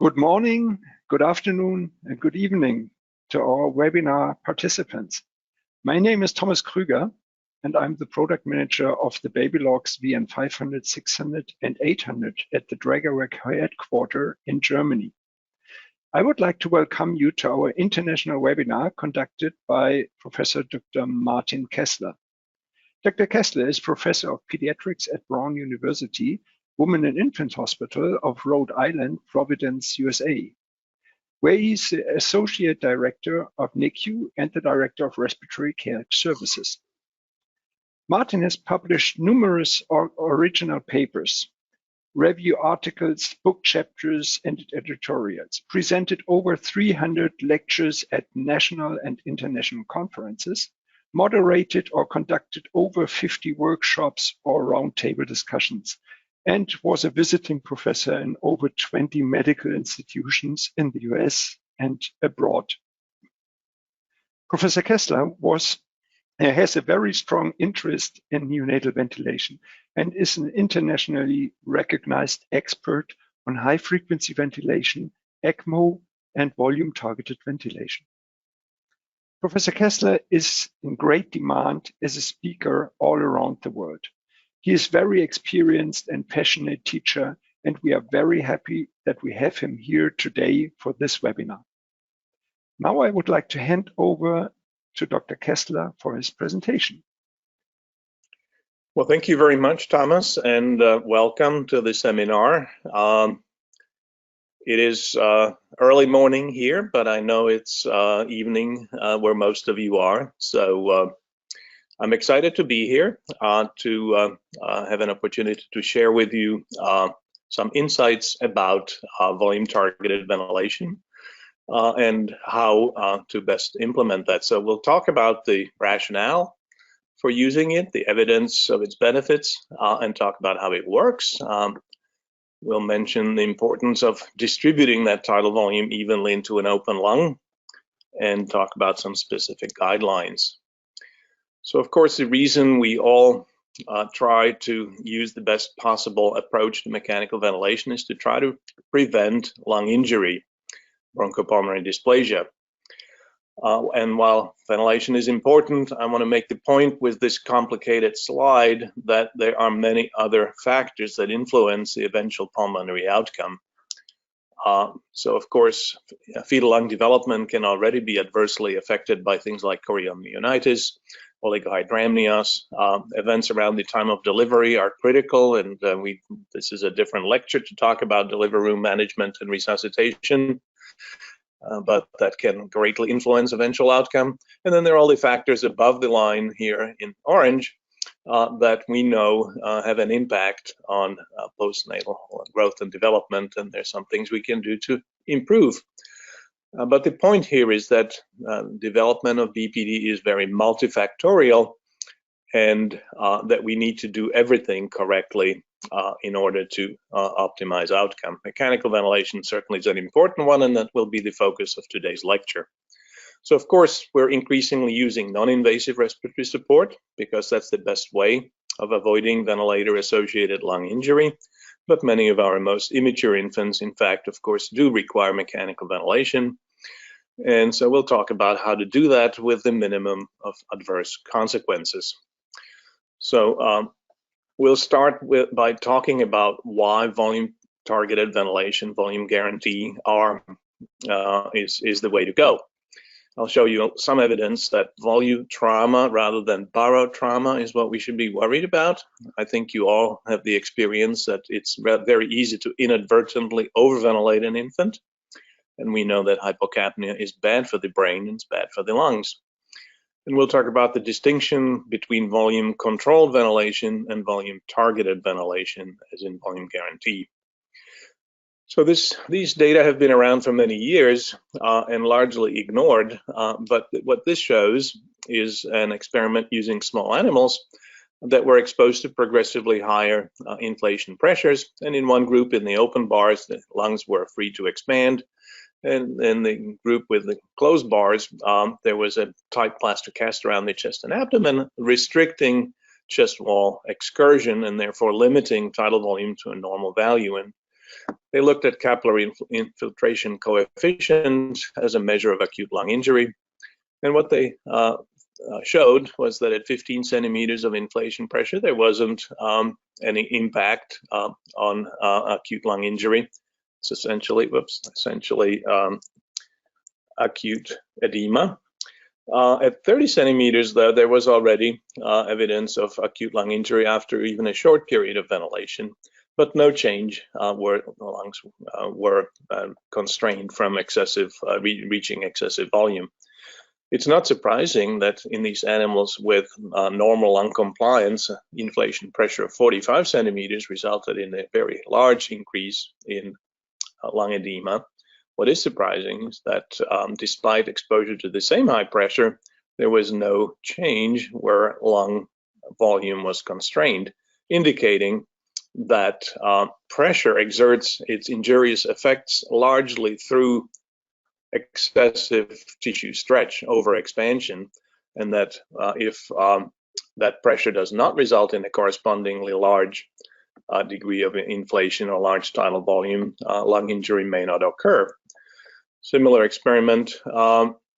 Good morning, good afternoon, and good evening to our webinar participants. My name is Thomas Krüger, and I'm the product manager of the baby locks VN500, 600, and 800 at the Drägerwerk headquarters in Germany. I would like to welcome you to our international webinar conducted by Professor Dr. Martin Keszler. Dr. Keszler is Professor of Pediatrics at Brown University, Women and Infant Hospital of Rhode Island, Providence, USA, where he's the Associate Director of NICU and the Director of Respiratory Care Services. Martin has published numerous original papers, review articles, book chapters, and editorials, presented over 300 lectures at national and international conferences, moderated or conducted over 50 workshops or roundtable discussions, and was a visiting professor in over 20 medical institutions in the US and abroad. Professor Keszler has a very strong interest in neonatal ventilation and is an internationally recognized expert on high-frequency ventilation, ECMO, and volume-targeted ventilation. Professor Keszler is in great demand as a speaker all around the world. He is very experienced and passionate teacher, and we are very happy that we have him here today for this webinar. Now I would like to hand over to Dr. Keszler for his presentation. Well, thank you very much, Thomas, and welcome to the seminar. It is early morning here, but I know it's evening where most of you are. So I'm excited to be here to have an opportunity to share with you some insights about volume-targeted ventilation and how to best implement that. So we'll talk about the rationale for using it, the evidence of its benefits, and talk about how it works. We'll mention the importance of distributing that tidal volume evenly into an open lung and talk about some specific guidelines. So, of course, the reason we all try to use the best possible approach to mechanical ventilation is to try to prevent lung injury, bronchopulmonary dysplasia. And while ventilation is important, I want to make the point with this complicated slide that there are many other factors that influence the eventual pulmonary outcome. So, of course, fetal lung development can already be adversely affected by things like chorioamnionitis, oligohydramnios. Events around the time of delivery are critical, and this is a different lecture to talk about delivery room management and resuscitation, but that can greatly influence eventual outcome. And then there are all the factors above the line here in orange that we know have an impact on postnatal growth and development, and there's some things we can do to improve. But the point here is that development of BPD is very multifactorial, and that we need to do everything correctly in order to optimize outcome. Mechanical ventilation certainly is an important one, and that will be the focus of today's lecture. So, of course, we're increasingly using non-invasive respiratory support because that's the best way of avoiding ventilator-associated lung injury. But many of our most immature infants, in fact, of course, do require mechanical ventilation. And so we'll talk about how to do that with the minimum of adverse consequences. So we'll start by talking about why volume-targeted ventilation, volume guarantee is the way to go. I'll show you some evidence that volume trauma rather than barotrauma is what we should be worried about. I think you all have the experience that it's very easy to inadvertently overventilate an infant. And we know that hypocapnia is bad for the brain and it's bad for the lungs. And we'll talk about the distinction between volume-controlled ventilation and volume-targeted ventilation, as in volume guarantee. So these data have been around for many years and largely ignored, but what this shows is an experiment using small animals that were exposed to progressively higher inflation pressures. And in one group in the open bars, the lungs were free to expand. And in the group with the closed bars, there was a tight plaster cast around the chest and abdomen, restricting chest wall excursion and therefore limiting tidal volume to a normal value. And They looked at capillary infiltration coefficient as a measure of acute lung injury. And what they showed was that at 15 centimeters of inflation pressure, there wasn't any impact on acute lung injury. It's essentially, acute edema. At 30 centimeters, though, there was already evidence of acute lung injury after even a short period of ventilation, but no change where the lungs were constrained from reaching excessive volume. It's not surprising that in these animals with normal lung compliance, inflation pressure of 45 centimeters resulted in a very large increase in lung edema. What is surprising is that despite exposure to the same high pressure, there was no change where lung volume was constrained, indicating that pressure exerts its injurious effects largely through excessive tissue stretch over expansion, and that if that pressure does not result in a correspondingly large degree of inflation or large tidal volume, lung injury may not occur. Similar experiment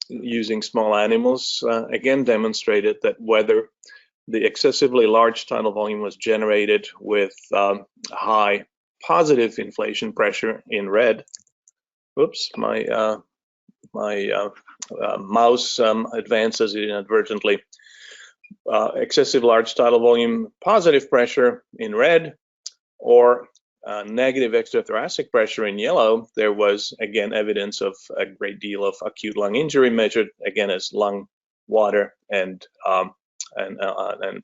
using small animals again demonstrated that whether the excessively large tidal volume was generated with high positive inflation pressure in red. Oops, my mouse advances inadvertently. Excessive large tidal volume positive pressure in red, or negative extrathoracic pressure in yellow, there was again evidence of a great deal of acute lung injury measured again as lung water and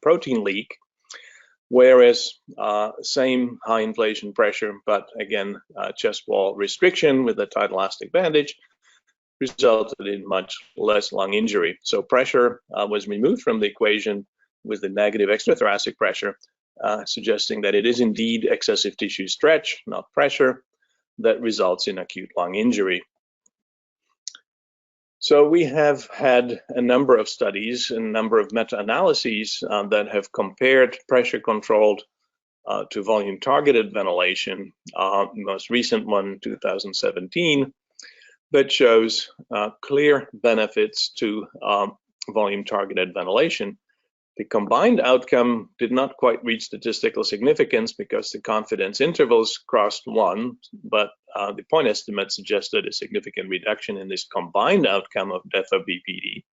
protein leak. Whereas same high inflation pressure, but again chest wall restriction with a tight elastic bandage resulted in much less lung injury. So pressure was removed from the equation with the negative extrathoracic pressure, suggesting that it is indeed excessive tissue stretch, not pressure, that results in acute lung injury. So we have had a number of studies, a number of meta-analyses that have compared pressure-controlled to volume-targeted ventilation. The most recent one, 2017, that shows clear benefits to volume-targeted ventilation. The combined outcome did not quite reach statistical significance because the confidence intervals crossed 1, but the point estimate suggested a significant reduction in this combined outcome of death of BPD.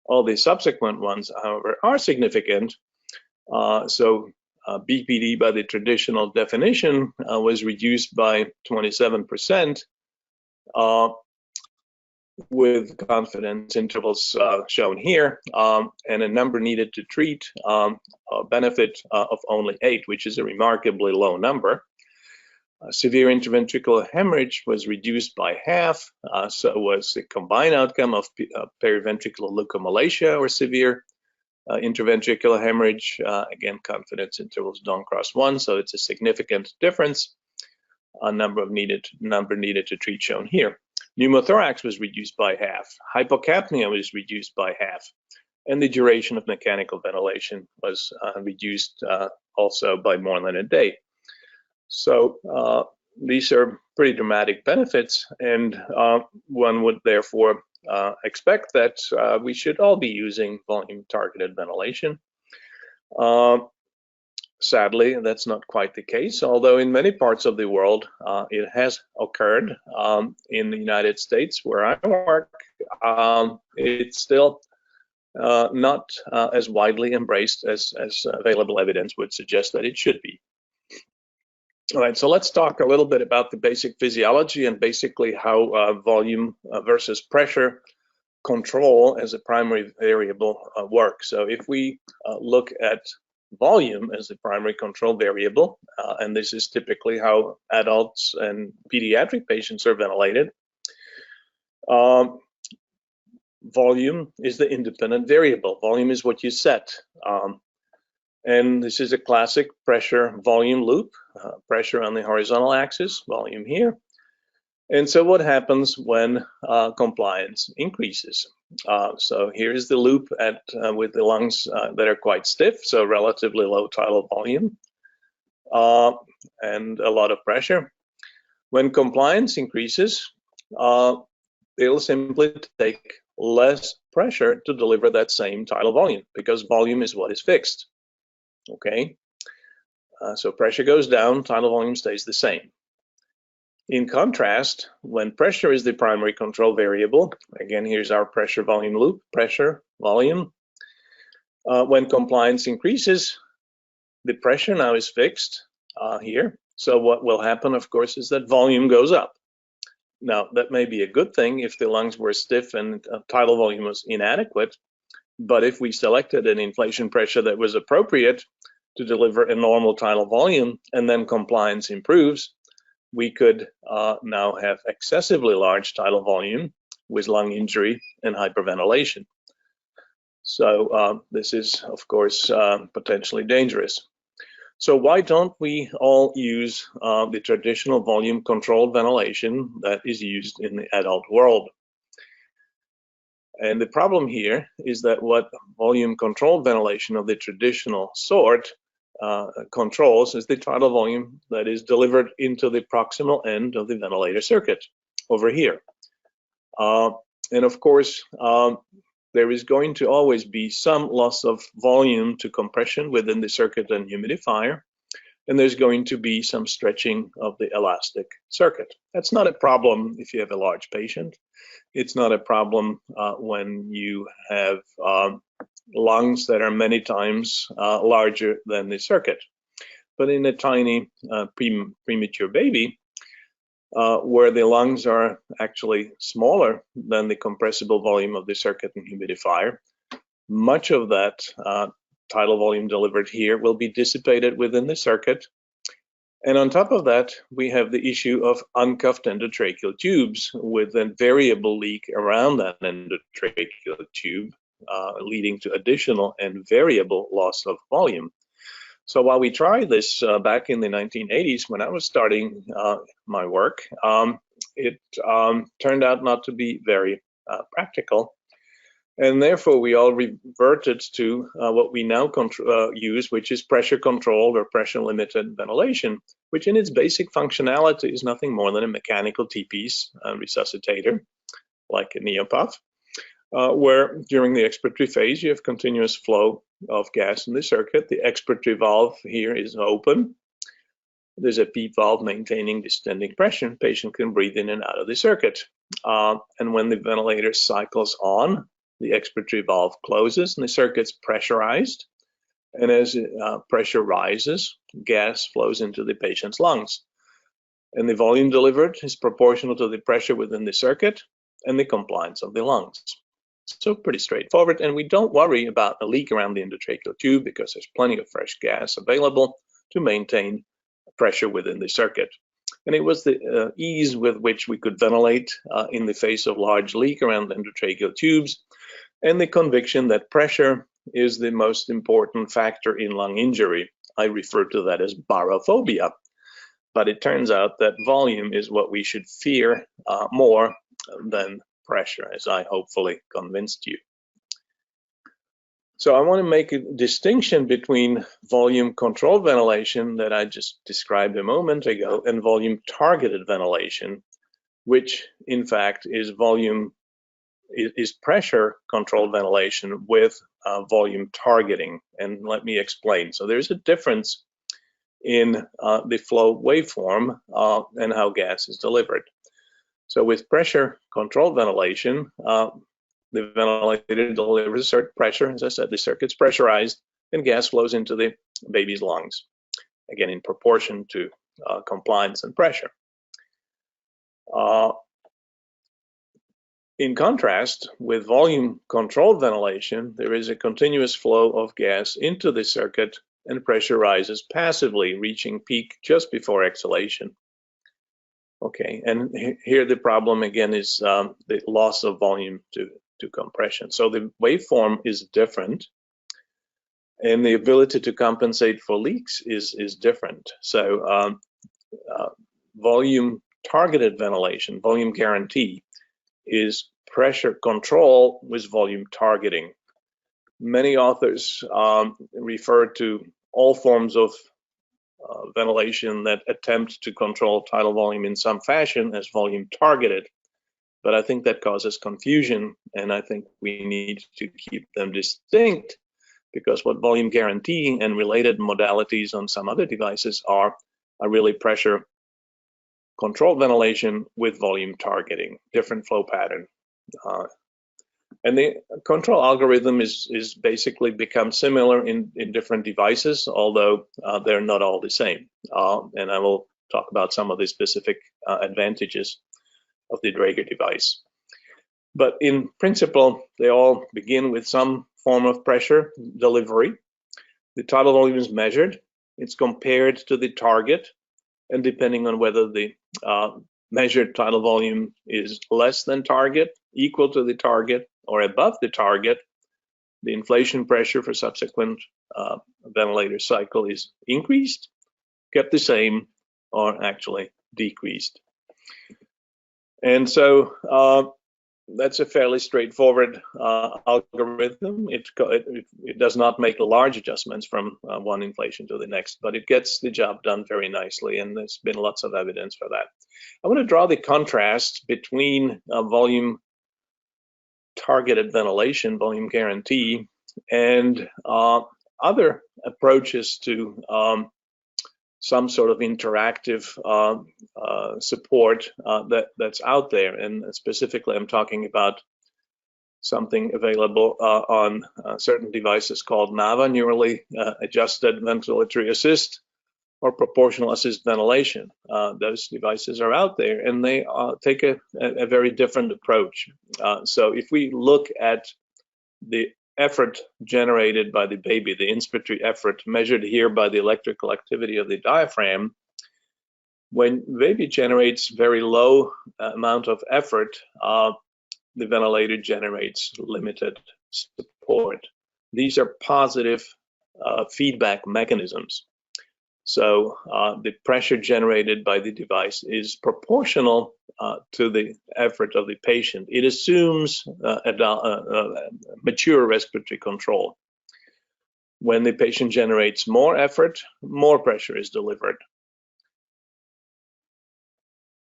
All the subsequent ones, however, are significant. BPD by the traditional definition was reduced by 27%. With confidence intervals shown here, and a number needed to treat, a benefit of only 8, which is a remarkably low number. Severe intraventricular hemorrhage was reduced by half, so was the combined outcome of periventricular leukomalacia or severe intraventricular hemorrhage. Again, confidence intervals don't cross 1, so it's a significant difference. A number needed to treat shown here. Pneumothorax was reduced by half. Hypocapnia was reduced by half. And the duration of mechanical ventilation was reduced also by more than a day. So these are pretty dramatic benefits, and one would therefore expect that we should all be using volume-targeted ventilation. Sadly, that's not quite the case, although in many parts of the world it has occurred. In the United States, where I work, it's still not as widely embraced as available evidence would suggest that it should be. All right, so let's talk a little bit about the basic physiology and basically how volume versus pressure control as a primary variable works. So if we look at volume as the primary control variable, and this is typically how adults and pediatric patients are ventilated. Volume is the independent variable. Volume is what you set. And this is a classic pressure volume loop, pressure on the horizontal axis, volume here. And so what happens when compliance increases? So here's the loop with the lungs that are quite stiff, so relatively low tidal volume and a lot of pressure. When compliance increases, it'll simply take less pressure to deliver that same tidal volume, because volume is what is fixed. Okay, so pressure goes down, tidal volume stays the same. In contrast, when pressure is the primary control variable, again, here's our pressure volume loop, pressure, volume. When compliance increases, the pressure now is fixed here. So what will happen, of course, is that volume goes up. Now, that may be a good thing if the lungs were stiff and tidal volume was inadequate, but if we selected an inflation pressure that was appropriate to deliver a normal tidal volume and then compliance improves, we could now have excessively large tidal volume with lung injury and hyperventilation. So this is, of course, potentially dangerous. So why don't we all use the traditional volume controlled ventilation that is used in the adult world? And the problem here is that what volume controlled ventilation of the traditional sort controls is the tidal volume that is delivered into the proximal end of the ventilator circuit over here. And of course, there is going to always be some loss of volume to compression within the circuit and humidifier, and there's going to be some stretching of the elastic circuit. That's not a problem if you have a large patient. It's not a problem when you have lungs that are many times larger than the circuit. But in a tiny premature baby, where the lungs are actually smaller than the compressible volume of the circuit and humidifier, much of that tidal volume delivered here will be dissipated within the circuit. And on top of that, we have the issue of uncuffed endotracheal tubes with a variable leak around that endotracheal tube, leading to additional and variable loss of volume. So while we tried this back in the 1980s, when I was starting my work, it turned out not to be very practical. And therefore, we all reverted to what we now use, which is pressure controlled or pressure limited ventilation, which in its basic functionality is nothing more than a mechanical T-piece resuscitator, like a neopuff, where during the expiratory phase, you have continuous flow of gas in the circuit. The expiratory valve here is open. There's a PEEP valve maintaining distending pressure. Patient can breathe in and out of the circuit. And when the ventilator cycles on, the expiratory valve closes and the circuit's pressurized. And as pressure rises, gas flows into the patient's lungs. And the volume delivered is proportional to the pressure within the circuit and the compliance of the lungs. So pretty straightforward, and we don't worry about a leak around the endotracheal tube because there's plenty of fresh gas available to maintain pressure within the circuit. And it was the ease with which we could ventilate in the face of large leak around the endotracheal tubes, and the conviction that pressure is the most important factor in lung injury. I refer to that as barophobia, but it turns out that volume is what we should fear more than pressure, as I hopefully convinced you. So I want to make a distinction between volume controlled ventilation that I just described a moment ago and volume targeted ventilation, which in fact is pressure controlled ventilation with volume targeting. And let me explain. So there's a difference in the flow waveform and how gas is delivered. So with pressure controlled ventilation, the ventilator delivers a certain pressure. As I said, the circuit's pressurized and gas flows into the baby's lungs, again in proportion to compliance and pressure. In contrast, with volume controlled ventilation, there is a continuous flow of gas into the circuit and pressure rises passively, reaching peak just before exhalation. Okay, and here the problem again is the loss of volume to compression. So the waveform is different, and the ability to compensate for leaks is different. So volume targeted ventilation, volume guarantee, is pressure control with volume targeting. Many authors refer to all forms of ventilation that attempt to control tidal volume in some fashion as volume targeted. But I think that causes confusion, and I think we need to keep them distinct, because what volume guarantee and related modalities on some other devices are really pressure controlled ventilation with volume targeting, different flow pattern. And the control algorithm is basically become similar in different devices, although they're not all the same. And I will talk about some of the specific advantages of the Draeger device. But in principle, they all begin with some form of pressure delivery. The tidal volume is measured. It's compared to the target. And depending on whether the measured tidal volume is less than target, equal to the target, or above the target, the inflation pressure for subsequent ventilator cycle is increased, kept the same, or actually decreased. And so that's a fairly straightforward algorithm. It does not make large adjustments from one inflation to the next, but it gets the job done very nicely, and there's been lots of evidence for that. I want to draw the contrast between volume targeted ventilation, volume guarantee, and other approaches to some sort of interactive support that's out there. And specifically, I'm talking about something available on certain devices called NAVA, neurally adjusted ventilatory assist, or proportional assist ventilation. Those devices are out there, and they take a very different approach. So if we look at the effort generated by the baby, the inspiratory effort measured here by the electrical activity of the diaphragm, when the baby generates very low amount of effort, the ventilator generates limited support. These are positive feedback mechanisms. So the pressure generated by the device is proportional to the effort of the patient. It assumes mature respiratory control. When the patient generates more effort, more pressure is delivered.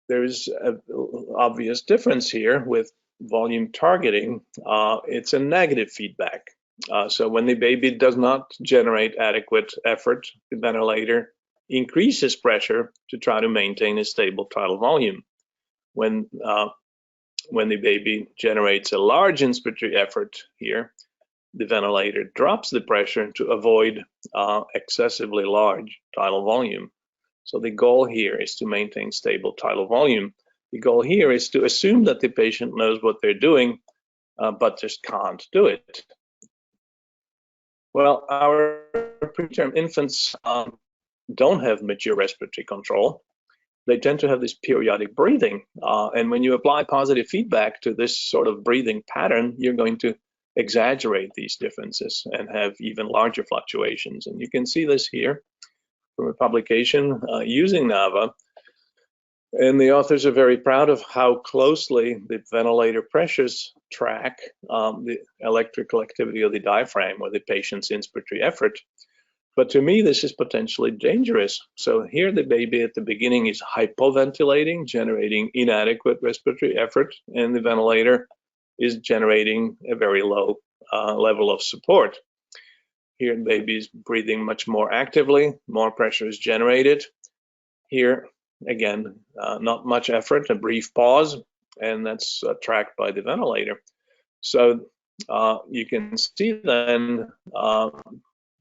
There is an obvious difference here with volume targeting. It's a negative feedback. So when the baby does not generate adequate effort, the ventilator increases pressure to try to maintain a stable tidal volume. When the baby generates a large inspiratory effort here, the ventilator drops the pressure to avoid excessively large tidal volume. So the goal here is to maintain stable tidal volume. The goal here is to assume that the patient knows what they're doing, but just can't do it. Well, our preterm infants don't have mature respiratory control. They tend to have this periodic breathing. And when you apply positive feedback to this sort of breathing pattern, you're going to exaggerate these differences and have even larger fluctuations. And you can see this here from a publication using NAVA. And the authors are very proud of how closely the ventilator pressures track the electrical activity of the diaphragm or the patient's inspiratory effort. But to me, this is potentially dangerous. So here the baby at the beginning is hypoventilating, generating inadequate respiratory effort, and the ventilator is generating a very low level of support. Here the baby is breathing much more actively, more pressure is generated. Here, again, not much effort, a brief pause, and that's tracked by the ventilator. So you can see then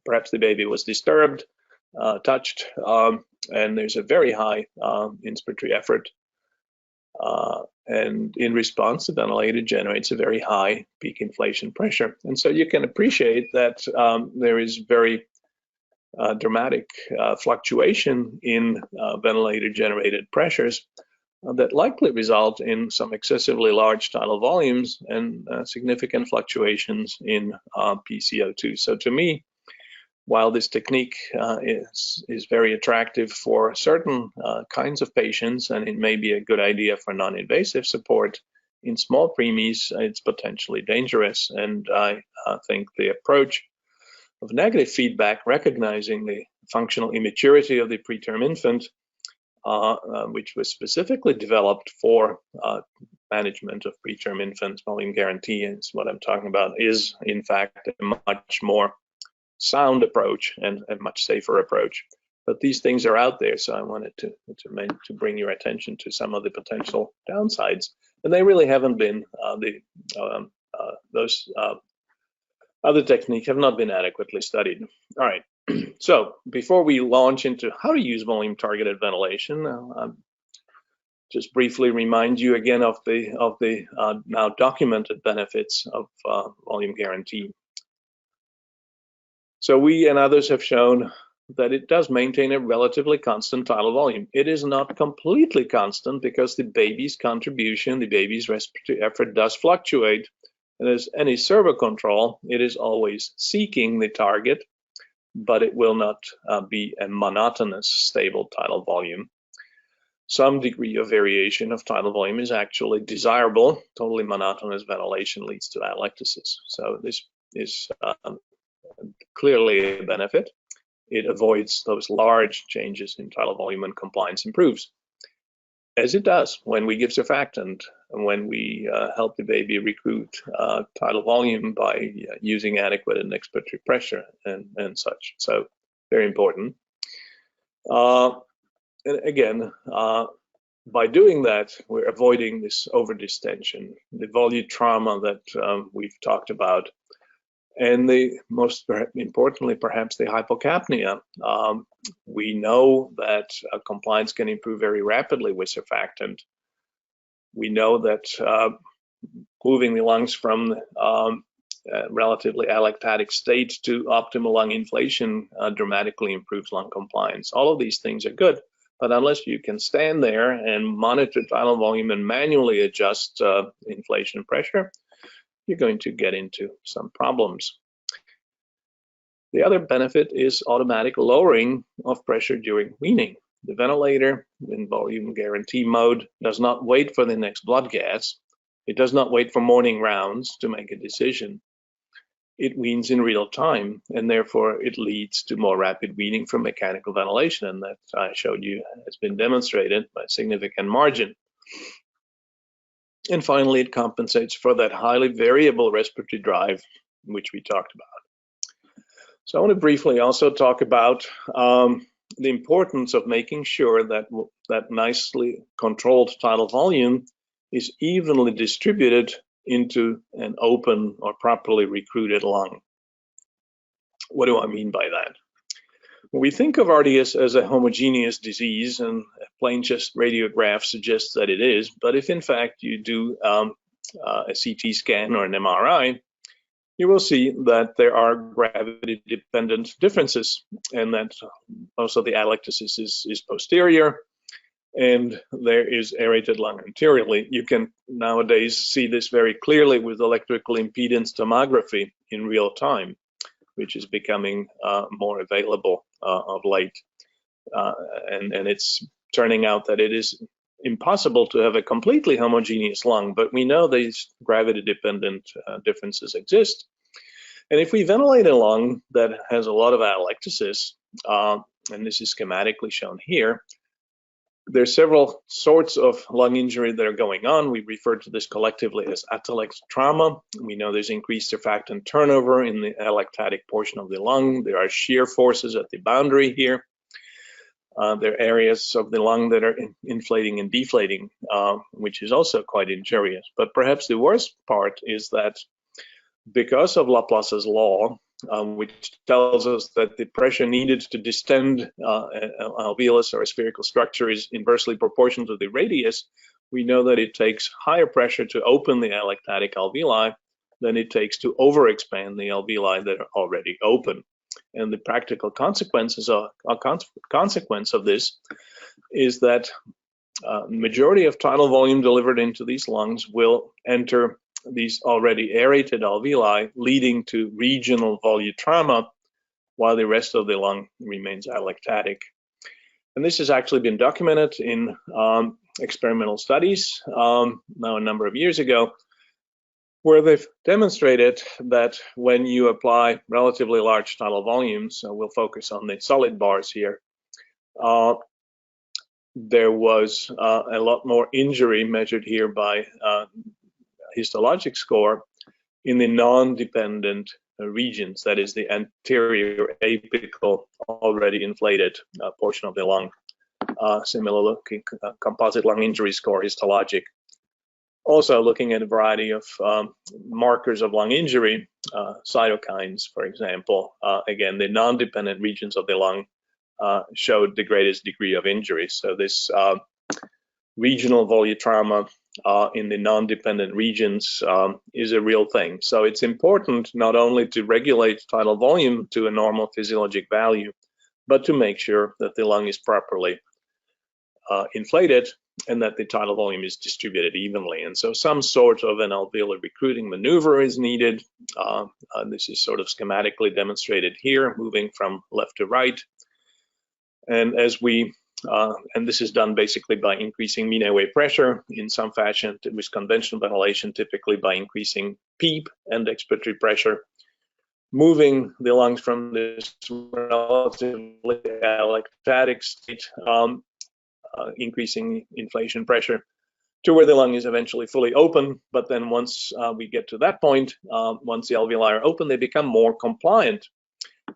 perhaps the baby was disturbed, touched, and there's a very high inspiratory effort. And in response, the ventilator generates a very high peak inflation pressure. And so you can appreciate that there is very dramatic fluctuation in ventilator-generated pressures that likely result in some excessively large tidal volumes and significant fluctuations in PCO2. So to me, while this technique is very attractive for certain kinds of patients, and it may be a good idea for non-invasive support, in small preemies, it's potentially dangerous. And I think the approach of negative feedback, recognizing the functional immaturity of the preterm infant, which was specifically developed for management of preterm infants. Volume guarantee is what I'm talking about, is in fact a much more sound approach and a much safer approach. But these things are out there, so I wanted to bring your attention to some of the potential downsides, and they really haven't been those other techniques have not been adequately studied. All right, so before we launch into how to use volume targeted ventilation, I'll just briefly remind you again of the now documented benefits of volume guarantee. So we and others have shown that it does maintain a relatively constant tidal volume. It is not completely constant because the baby's contribution, the baby's respiratory effort does fluctuate. And as any servo control, it is always seeking the target, but it will not be a monotonous, stable tidal volume. Some degree of variation of tidal volume is actually desirable. Totally monotonous ventilation leads to atelectasis. So this is clearly a benefit. It avoids those large changes in tidal volume and compliance improves, as it does when we give surfactant and when we help the baby recruit tidal volume by using adequate and expiratory pressure and such. So very important. And again, by doing that, we're avoiding this overdistension, the volume trauma that we've talked about, and the most importantly, perhaps the hypocapnia. We know that compliance can improve very rapidly with surfactant. We know that moving the lungs from relatively allectatic state to optimal lung inflation dramatically improves lung compliance. All of these things are good, but unless you can stand there and monitor tidal volume and manually adjust inflation pressure, you're going to get into some problems. The other benefit is automatic lowering of pressure during weaning. The ventilator in volume guarantee mode does not wait for the next blood gas. It does not wait for morning rounds to make a decision. It weans in real time, and therefore it leads to more rapid weaning from mechanical ventilation, and that I showed you has been demonstrated by a significant margin. And finally, it compensates for that highly variable respiratory drive, which we talked about. So I want to briefly also talk about the importance of making sure that that nicely controlled tidal volume is evenly distributed into an open or properly recruited lung. What do I mean by that? We think of RDS as a homogeneous disease, and a plain chest radiograph suggests that it is, but if in fact you do a CT scan or an MRI, you will see that there are gravity-dependent differences, and that also the atelectasis is posterior, and there is aerated lung anteriorly. You can nowadays see this very clearly with electrical impedance tomography in real time, which is becoming more available of late. And it's turning out that it is impossible to have a completely homogeneous lung, but we know these gravity-dependent differences exist. And if we ventilate a lung that has a lot of atelectasis, and this is schematically shown here, there's several sorts of lung injury that are going on. We refer to this collectively as atelect trauma. We know there's increased surfactant turnover in the alectatic portion of the lung. There are shear forces at the boundary here. There are areas of the lung that are inflating and deflating, which is also quite injurious. But perhaps the worst part is that because of Laplace's law, which tells us that the pressure needed to distend an alveolus or a spherical structure is inversely proportional to the radius, we know that it takes higher pressure to open the alectatic alveoli than it takes to overexpand the alveoli that are already open. And the practical consequences consequence of this is that majority of tidal volume delivered into these lungs will enter these already aerated alveoli, leading to regional volume trauma, while the rest of the lung remains alectatic. And this has actually been documented in experimental studies now a number of years ago, where they've demonstrated that when you apply relatively large tidal volumes, we'll focus on the solid bars here, there was a lot more injury measured here by histologic score in the non-dependent regions, that is the anterior apical, already inflated portion of the lung. Similar looking composite lung injury score, histologic. Also looking at a variety of markers of lung injury, cytokines, for example. Again, the non-dependent regions of the lung showed the greatest degree of injury. So this regional volutrauma in the non-dependent regions is a real thing. So it's important not only to regulate tidal volume to a normal physiologic value, but to make sure that the lung is properly inflated and that the tidal volume is distributed evenly. And so some sort of an alveolar recruiting maneuver is needed. This is sort of schematically demonstrated here, moving from left to right. And as we, and this is done basically by increasing mean airway pressure in some fashion with conventional ventilation, typically by increasing PEEP and expiratory pressure, moving the lungs from this relatively allostatic state, increasing inflation pressure, to where the lung is eventually fully open. But then once we get to that point, once the alveoli are open, they become more compliant.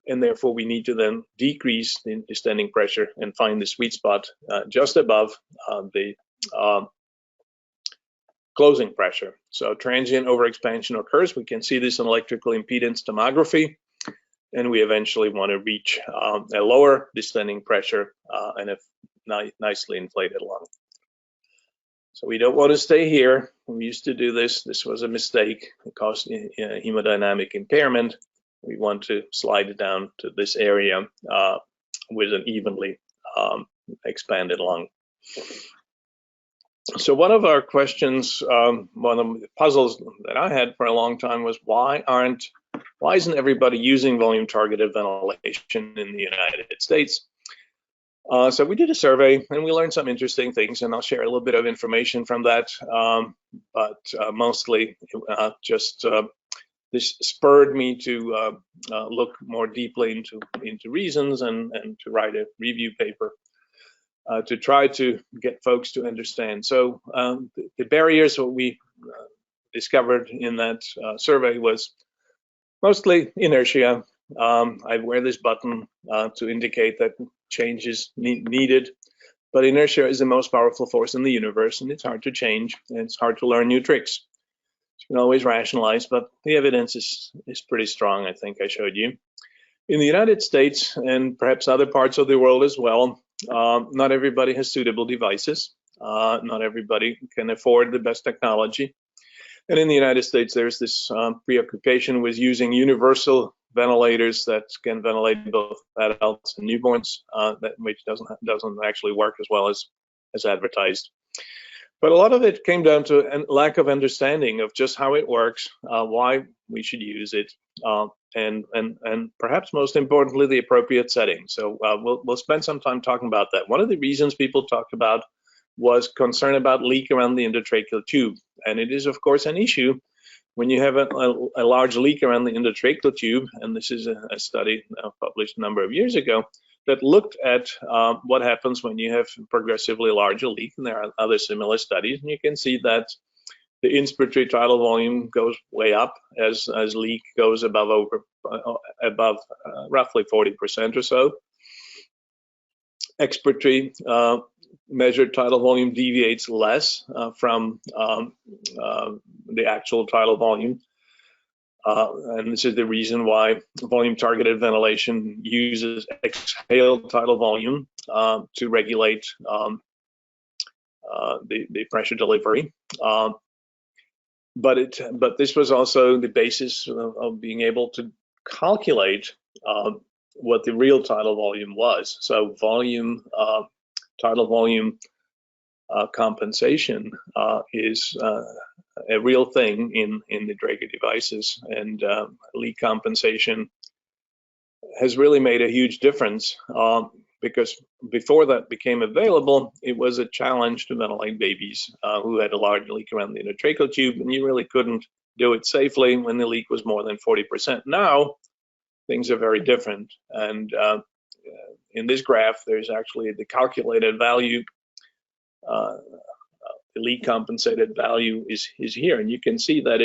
And therefore, we need to then decrease the descending pressure and find the sweet spot just above the closing pressure. So transient overexpansion occurs. We can see this in electrical impedance tomography. And we eventually want to reach a lower descending pressure and a nicely inflated lung. So we don't want to stay here. We used to do this. This was a mistake. It caused hemodynamic impairment. We want to slide it down to this area with an evenly expanded lung. So one of our questions, one of the puzzles that I had for a long time was why isn't everybody using volume targeted ventilation in the United States? So we did a survey and we learned some interesting things, and I'll share a little bit of information from that. But mostly just this spurred me to look more deeply into reasons and to write a review paper to try to get folks to understand. So the barriers what we discovered in that survey was mostly inertia. I wear this button to indicate that change is needed, but inertia is the most powerful force in the universe, and it's hard to change, and it's hard to learn new tricks. You can always rationalize, but the evidence is pretty strong, I think I showed you. In the United States, and perhaps other parts of the world as well, not everybody has suitable devices. Not everybody can afford the best technology. And in the United States, there's this preoccupation with using universal ventilators that can ventilate both adults and newborns, which doesn't actually work as well as advertised. But a lot of it came down to a lack of understanding of just how it works, why we should use it, and perhaps most importantly, the appropriate setting. So we'll spend some time talking about that. One of the reasons people talked about was concern about leak around the endotracheal tube. And it is, of course, an issue when you have a large leak around the endotracheal tube, and this is a study published a number of years ago, that looked at what happens when you have progressively larger leak, and there are other similar studies, and you can see that the inspiratory tidal volume goes way up as leak goes above roughly 40% or so. Expiratory measured tidal volume deviates less from the actual tidal volume. And this is the reason why volume-targeted ventilation uses exhaled tidal volume to regulate the pressure delivery. But this was also the basis of being able to calculate what the real tidal volume was. So tidal volume compensation is a real thing in the Draeger devices, and leak compensation has really made a huge difference because before that became available, it was a challenge to ventilate babies who had a large leak around the endotracheal tube, and you really couldn't do it safely when the leak was more than 40%. Now, things are very different. And in this graph, there's actually the calculated value. The leak compensated value is here, and you can see that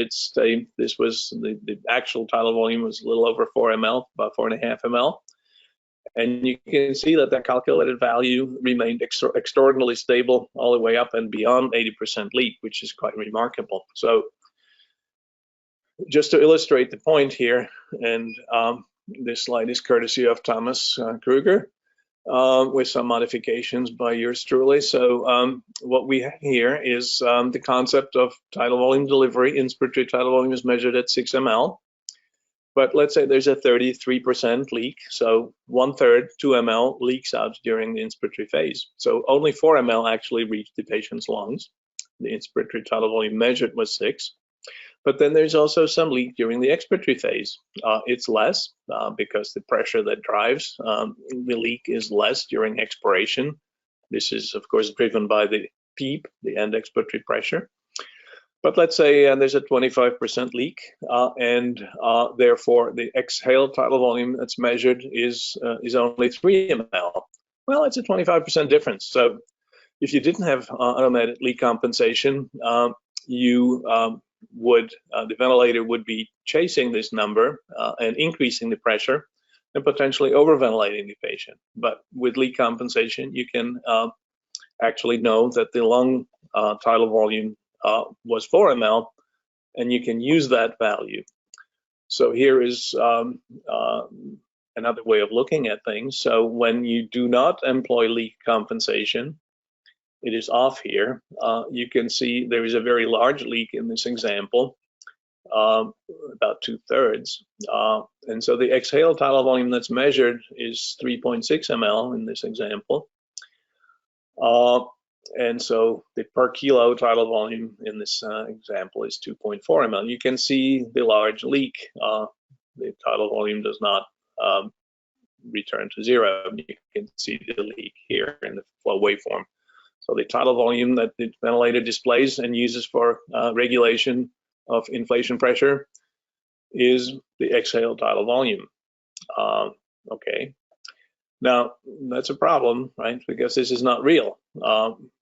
this was the actual tidal volume was a little over 4 ml, about 4.5 ml, and you can see that that calculated value remained extraordinarily stable all the way up and beyond 80% leak, which is quite remarkable. So just to illustrate the point here, and this slide is courtesy of Thomas Kruger, with some modifications by yours truly. So what we have here is the concept of tidal volume delivery. Inspiratory tidal volume is measured at 6 ml. But let's say there's a 33% leak. So 1/3, 2 ml, leaks out during the inspiratory phase. So only 4 ml actually reached the patient's lungs. The inspiratory tidal volume measured was 6. But then there's also some leak during the expiratory phase. It's less because the pressure that drives the leak is less during expiration. This is, of course, driven by the PEEP, the end expiratory pressure. But let's say there's a 25% leak, and therefore the exhale tidal volume that's measured is only 3 ml. Well, it's a 25% difference. So if you didn't have automated leak compensation, the ventilator would be chasing this number and increasing the pressure and potentially overventilating the patient. But with leak compensation, you can actually know that the lung tidal volume was 4 ml, and you can use that value. So here is another way of looking at things. So when you do not employ leak compensation, it is off here. You can see there is a very large leak in this example, about 2/3. And so the exhale tidal volume that's measured is 3.6 ml in this example. And so the per kilo tidal volume in this example is 2.4 ml. You can see the large leak. The tidal volume does not return to 0. You can see the leak here in the flow waveform. So the tidal volume that the ventilator displays and uses for regulation of inflation pressure is the exhale tidal volume. Okay. Now, that's a problem, right? Because this is not real.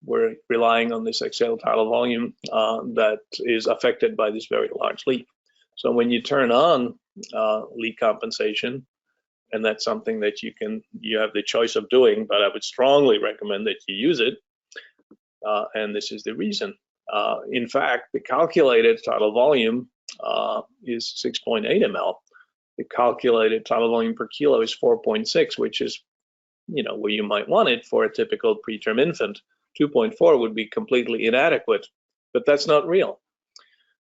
We're relying on this exhale tidal volume that is affected by this very large leak. So when you turn on leak compensation, and that's something that you have the choice of doing, but I would strongly recommend that you use it. And this is the reason. In fact, the calculated tidal volume is 6.8 ml. The calculated tidal volume per kilo is 4.6, which is, where you might want it for a typical preterm infant. 2.4 would be completely inadequate, but that's not real.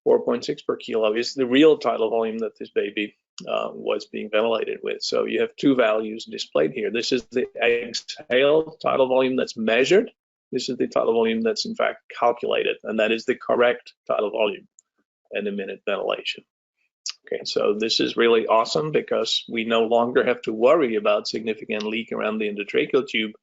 4.6 per kilo is the real tidal volume that this baby was being ventilated with. So you have two values displayed here. This is the exhale tidal volume that's measured. This is the tidal volume that's in fact calculated, and that is the correct tidal volume and a minute ventilation. Okay, so this is really awesome because we no longer have to worry about significant leak around the endotracheal tube,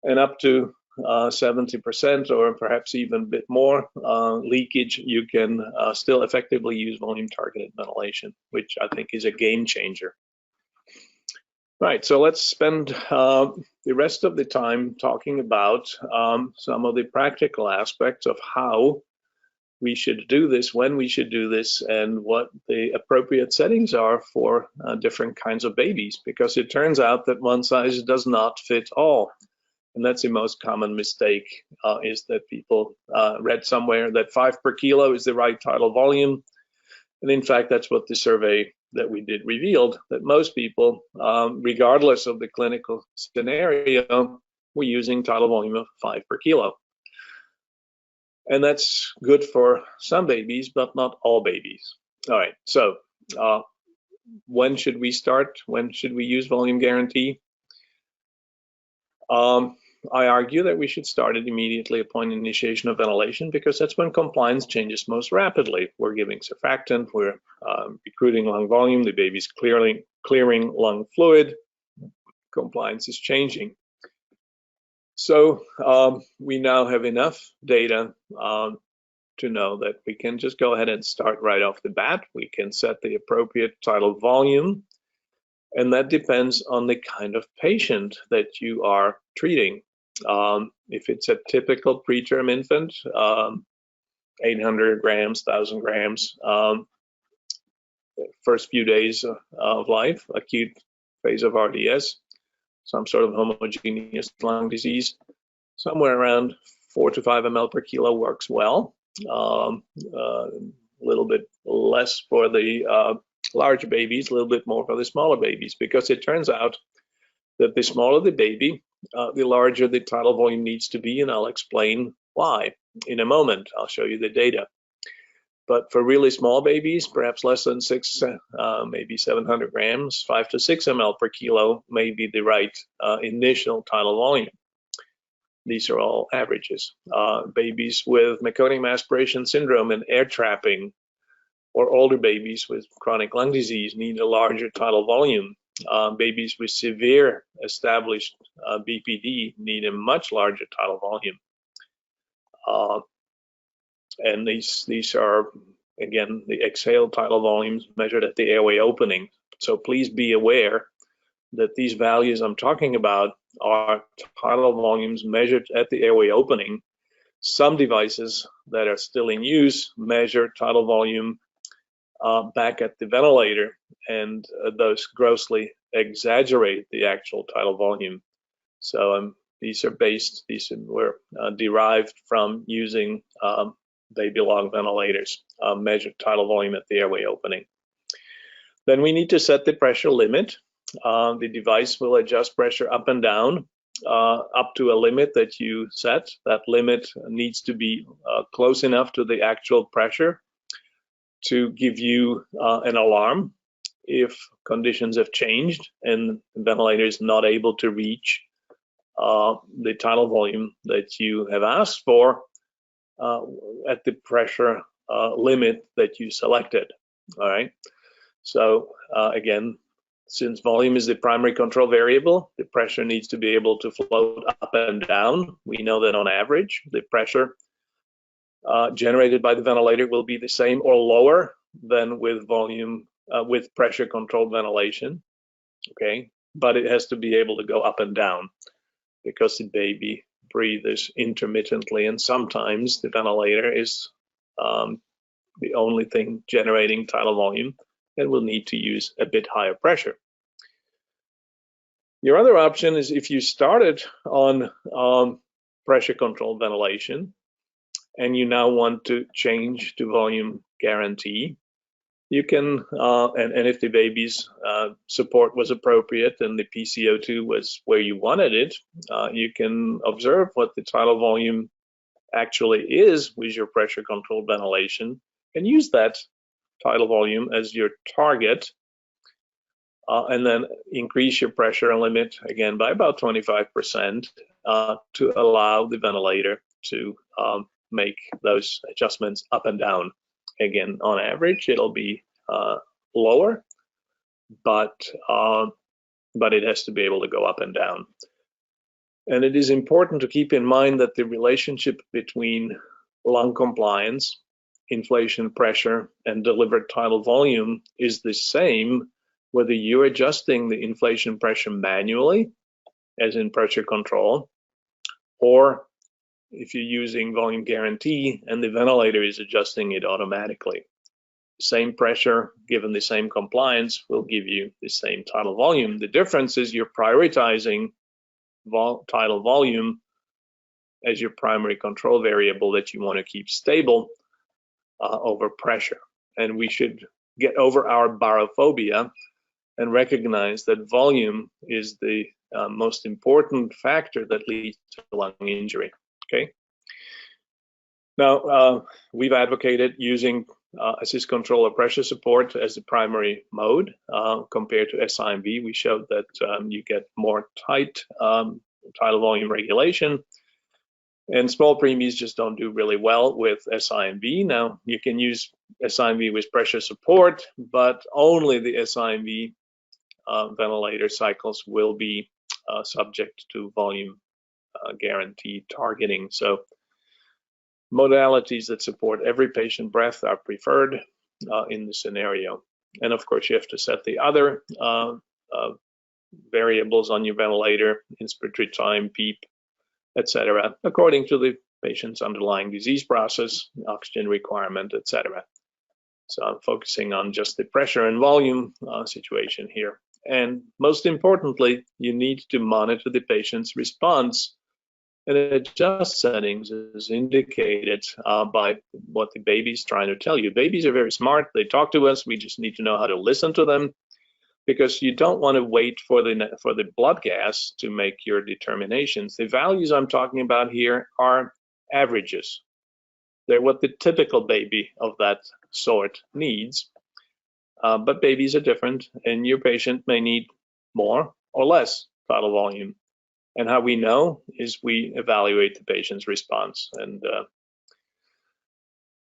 and up to 70% or perhaps even a bit more leakage, you can still effectively use volume targeted ventilation, which I think is a game changer. Right, so let's spend the rest of the time talking about some of the practical aspects of how we should do this, when we should do this, and what the appropriate settings are for different kinds of babies, because it turns out that one size does not fit all. And that's the most common mistake, is that people read somewhere that 5 per kilo is the right tidal volume. And in fact, that's what the survey that we did revealed, that most people, regardless of the clinical scenario, were using tidal volume of 5 per kilo. And that's good for some babies, but not all babies. All right, so when should we start? When should we use volume guarantee? I argue that we should start it immediately upon initiation of ventilation, because that's when compliance changes most rapidly. We're giving surfactant, we're recruiting lung volume, the baby's clearing lung fluid, compliance is changing. So we now have enough data to know that we can just go ahead and start right off the bat. We can set the appropriate tidal volume, and that depends on the kind of patient that you are treating. If it's a typical preterm infant, 800 grams, 1,000 grams, first few days of life, acute phase of RDS, some sort of homogeneous lung disease, somewhere around 4 to 5 ml per kilo works well. A little bit less for the larger babies, a little bit more for the smaller babies, because it turns out that the smaller the baby, the larger the tidal volume needs to be, and I'll explain why in a moment. I'll show you the data. But for really small babies, perhaps less than 6, maybe 700 grams, 5 to 6 ml per kilo may be the right initial tidal volume. These are all averages. Babies with meconium aspiration syndrome and air trapping, or older babies with chronic lung disease, need a larger tidal volume. Babies with severe established BPD need a much larger tidal volume. And these are, again, the exhaled tidal volumes measured at the airway opening. So please be aware that these values I'm talking about are tidal volumes measured at the airway opening. Some devices that are still in use measure tidal volume back at the ventilator, and those grossly exaggerate the actual tidal volume. So these were derived from using baby log ventilators, measured tidal volume at the airway opening. Then we need to set the pressure limit. The device will adjust pressure up and down up to a limit that you set. That limit needs to be close enough to the actual pressure to give you an alarm if conditions have changed and the ventilator is not able to reach the tidal volume that you have asked for at the pressure limit that you selected. All right. So again, since volume is the primary control variable, the pressure needs to be able to float up and down. We know that on average, the pressure generated by the ventilator will be the same or lower than with volume with pressure controlled ventilation. Okay, but it has to be able to go up and down because the baby breathes intermittently, and sometimes the ventilator is the only thing generating tidal volume, and will need to use a bit higher pressure. Your other option is if you started on pressure controlled ventilation and you now want to change to volume guarantee, you can, and if the baby's support was appropriate and the PCO2 was where you wanted it, you can observe what the tidal volume actually is with your pressure controlled ventilation and use that tidal volume as your target, and then increase your pressure limit again by about 25% to allow the ventilator to make those adjustments up and down. Again, on average, it'll be lower, but it has to be able to go up and down. And it is important to keep in mind that the relationship between lung compliance, inflation pressure, and delivered tidal volume is the same whether you're adjusting the inflation pressure manually, as in pressure control, or if you're using volume guarantee and the ventilator is adjusting it automatically. Same pressure given the same compliance will give you the same tidal volume. The difference is you're prioritizing tidal volume as your primary control variable that you want to keep stable over pressure. And we should get over our barophobia and recognize that volume is the most important factor that leads to lung injury. Okay. Now, we've advocated using assist control or pressure support as the primary mode compared to SIMV. We showed that you get more tight tidal volume regulation, and small preemies just don't do really well with SIMV. Now, you can use SIMV with pressure support, but only the SIMV ventilator cycles will be subject to volume guarantee targeting. So modalities that support every patient breath are preferred in the scenario. And of course, you have to set the other variables on your ventilator, inspiratory time, PEEP, etc., according to the patient's underlying disease process, oxygen requirement, etc. So I'm focusing on just the pressure and volume situation here. And most importantly, you need to monitor the patient's response and adjust settings as indicated by what the baby's trying to tell you. Babies are very smart. They talk to us. We just need to know how to listen to them, because you don't want to wait for the blood gas to make your determinations. The values I'm talking about here are averages. They're what the typical baby of that sort needs. But babies are different, and your patient may need more or less tidal volume. And how we know is we evaluate the patient's response. And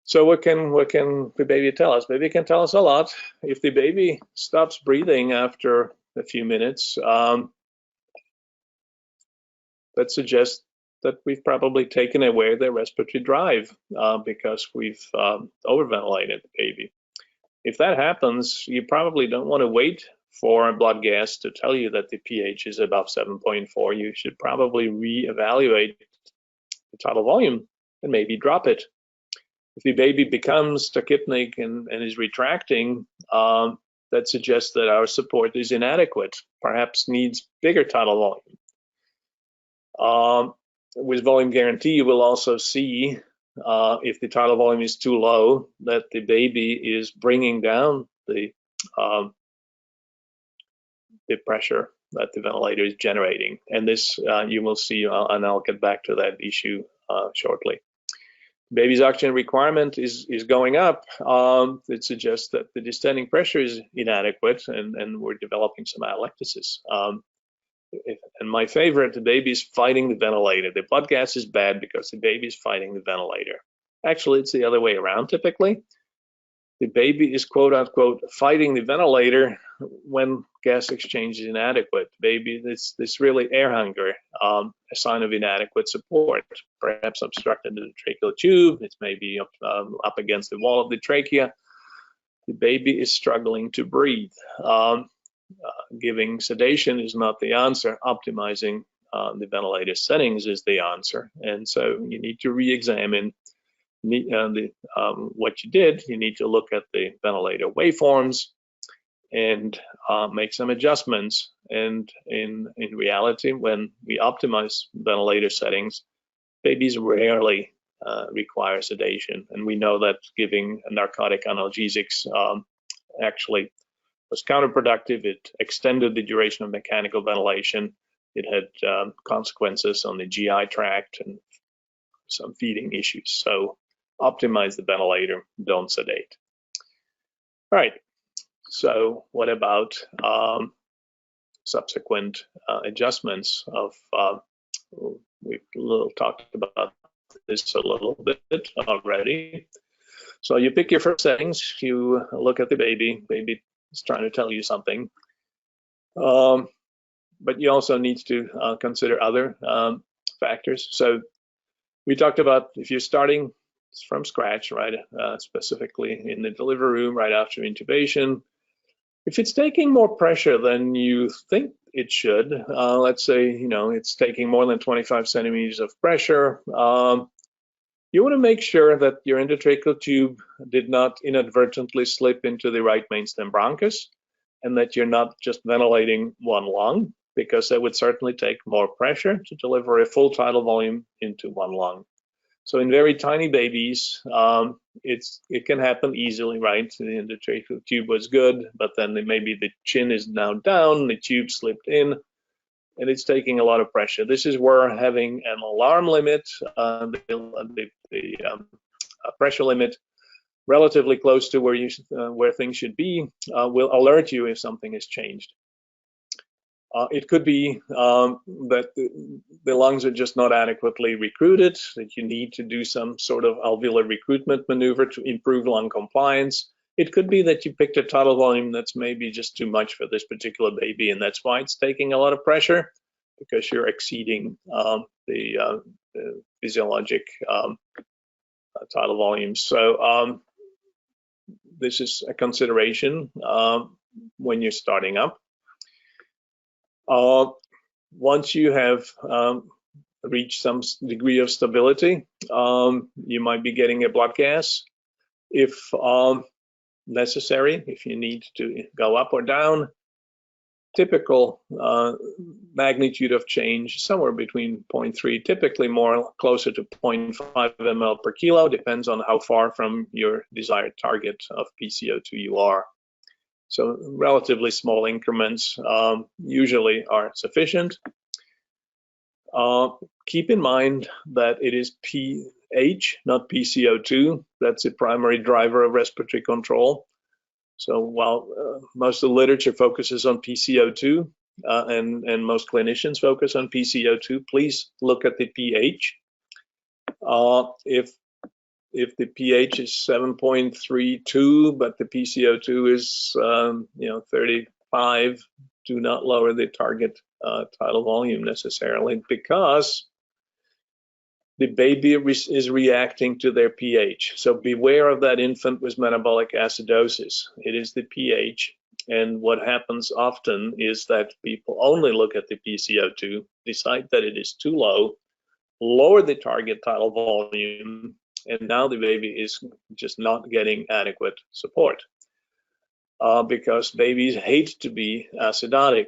so what can the baby tell us? Baby can tell us a lot. If the baby stops breathing after a few minutes, that suggests that we've probably taken away their respiratory drive because we've overventilated the baby. If that happens, you probably don't want to wait for blood gas to tell you that the pH is above 7.4. You should probably reevaluate the tidal volume and maybe drop it. If the baby becomes tachypnic and is retracting, that suggests that our support is inadequate, perhaps needs bigger tidal volume. With volume guarantee, you will also see if the tidal volume is too low, that the baby is bringing down the pressure that the ventilator is generating. And this you will see, and I'll get back to that issue shortly. Baby's oxygen requirement is going up. It suggests that the descending pressure is inadequate, and we're developing some atelectasis. And my favorite, the baby is fighting the ventilator. The blood gas is bad because the baby is fighting the ventilator. Actually, it's the other way around typically. The baby is quote unquote fighting the ventilator when gas exchange is inadequate. Baby, this really air hunger, a sign of inadequate support, perhaps obstructed the tracheal tube. It's maybe up against the wall of the trachea. The baby is struggling to breathe. Giving sedation is not the answer. Optimizing the ventilator settings is the answer. And so you need to re-examine what you did. You need to look at the ventilator waveforms and make some adjustments. And in reality, when we optimize ventilator settings, babies rarely require sedation. And we know that giving narcotic analgesics actually was counterproductive. It extended the duration of mechanical ventilation. It had consequences on the GI tract and some feeding issues. So optimize the ventilator, don't sedate. All right, so what about subsequent adjustments of, we've talked about this a little bit already. So you pick your first settings, you look at the baby, baby is trying to tell you something. But you also need to consider other factors. So we talked about if you're starting from scratch, right, specifically in the delivery room right after intubation, if it's taking more pressure than you think it should, let's say, it's taking more than 25 centimeters of pressure, you want to make sure that your endotracheal tube did not inadvertently slip into the right mainstem bronchus, and that you're not just ventilating one lung, because that would certainly take more pressure to deliver a full tidal volume into one lung. So in very tiny babies, it can happen easily, right? The endotracheal tube was good, but then maybe the chin is now down, the tube slipped in, and it's taking a lot of pressure. This is where having an alarm limit, the pressure limit, relatively close to where things should be, will alert you if something has changed. It could be that the lungs are just not adequately recruited, that you need to do some sort of alveolar recruitment maneuver to improve lung compliance. It could be that you picked a tidal volume that's maybe just too much for this particular baby, and that's why it's taking a lot of pressure, because you're exceeding the physiologic tidal volumes. So this is a consideration when you're starting up. Once you have reached some degree of stability, you might be getting a blood gas. If necessary, if you need to go up or down, typical magnitude of change somewhere between 0.3, typically more closer to 0.5 ml per kilo, depends on how far from your desired target of PCO2 you are. So relatively small increments usually are sufficient. Keep in mind that it is pH, not PCO2. That's the primary driver of respiratory control. So while most of the literature focuses on PCO2 and most clinicians focus on PCO2, please look at the pH. If the pH is 7.32, but the PCO2 is 35, do not lower the target tidal volume necessarily, because the baby is reacting to their pH. So beware of that infant with metabolic acidosis. It is the pH. And what happens often is that people only look at the PCO2, decide that it is too low, lower the target tidal volume, and now the baby is just not getting adequate support. Because babies hate to be acidotic.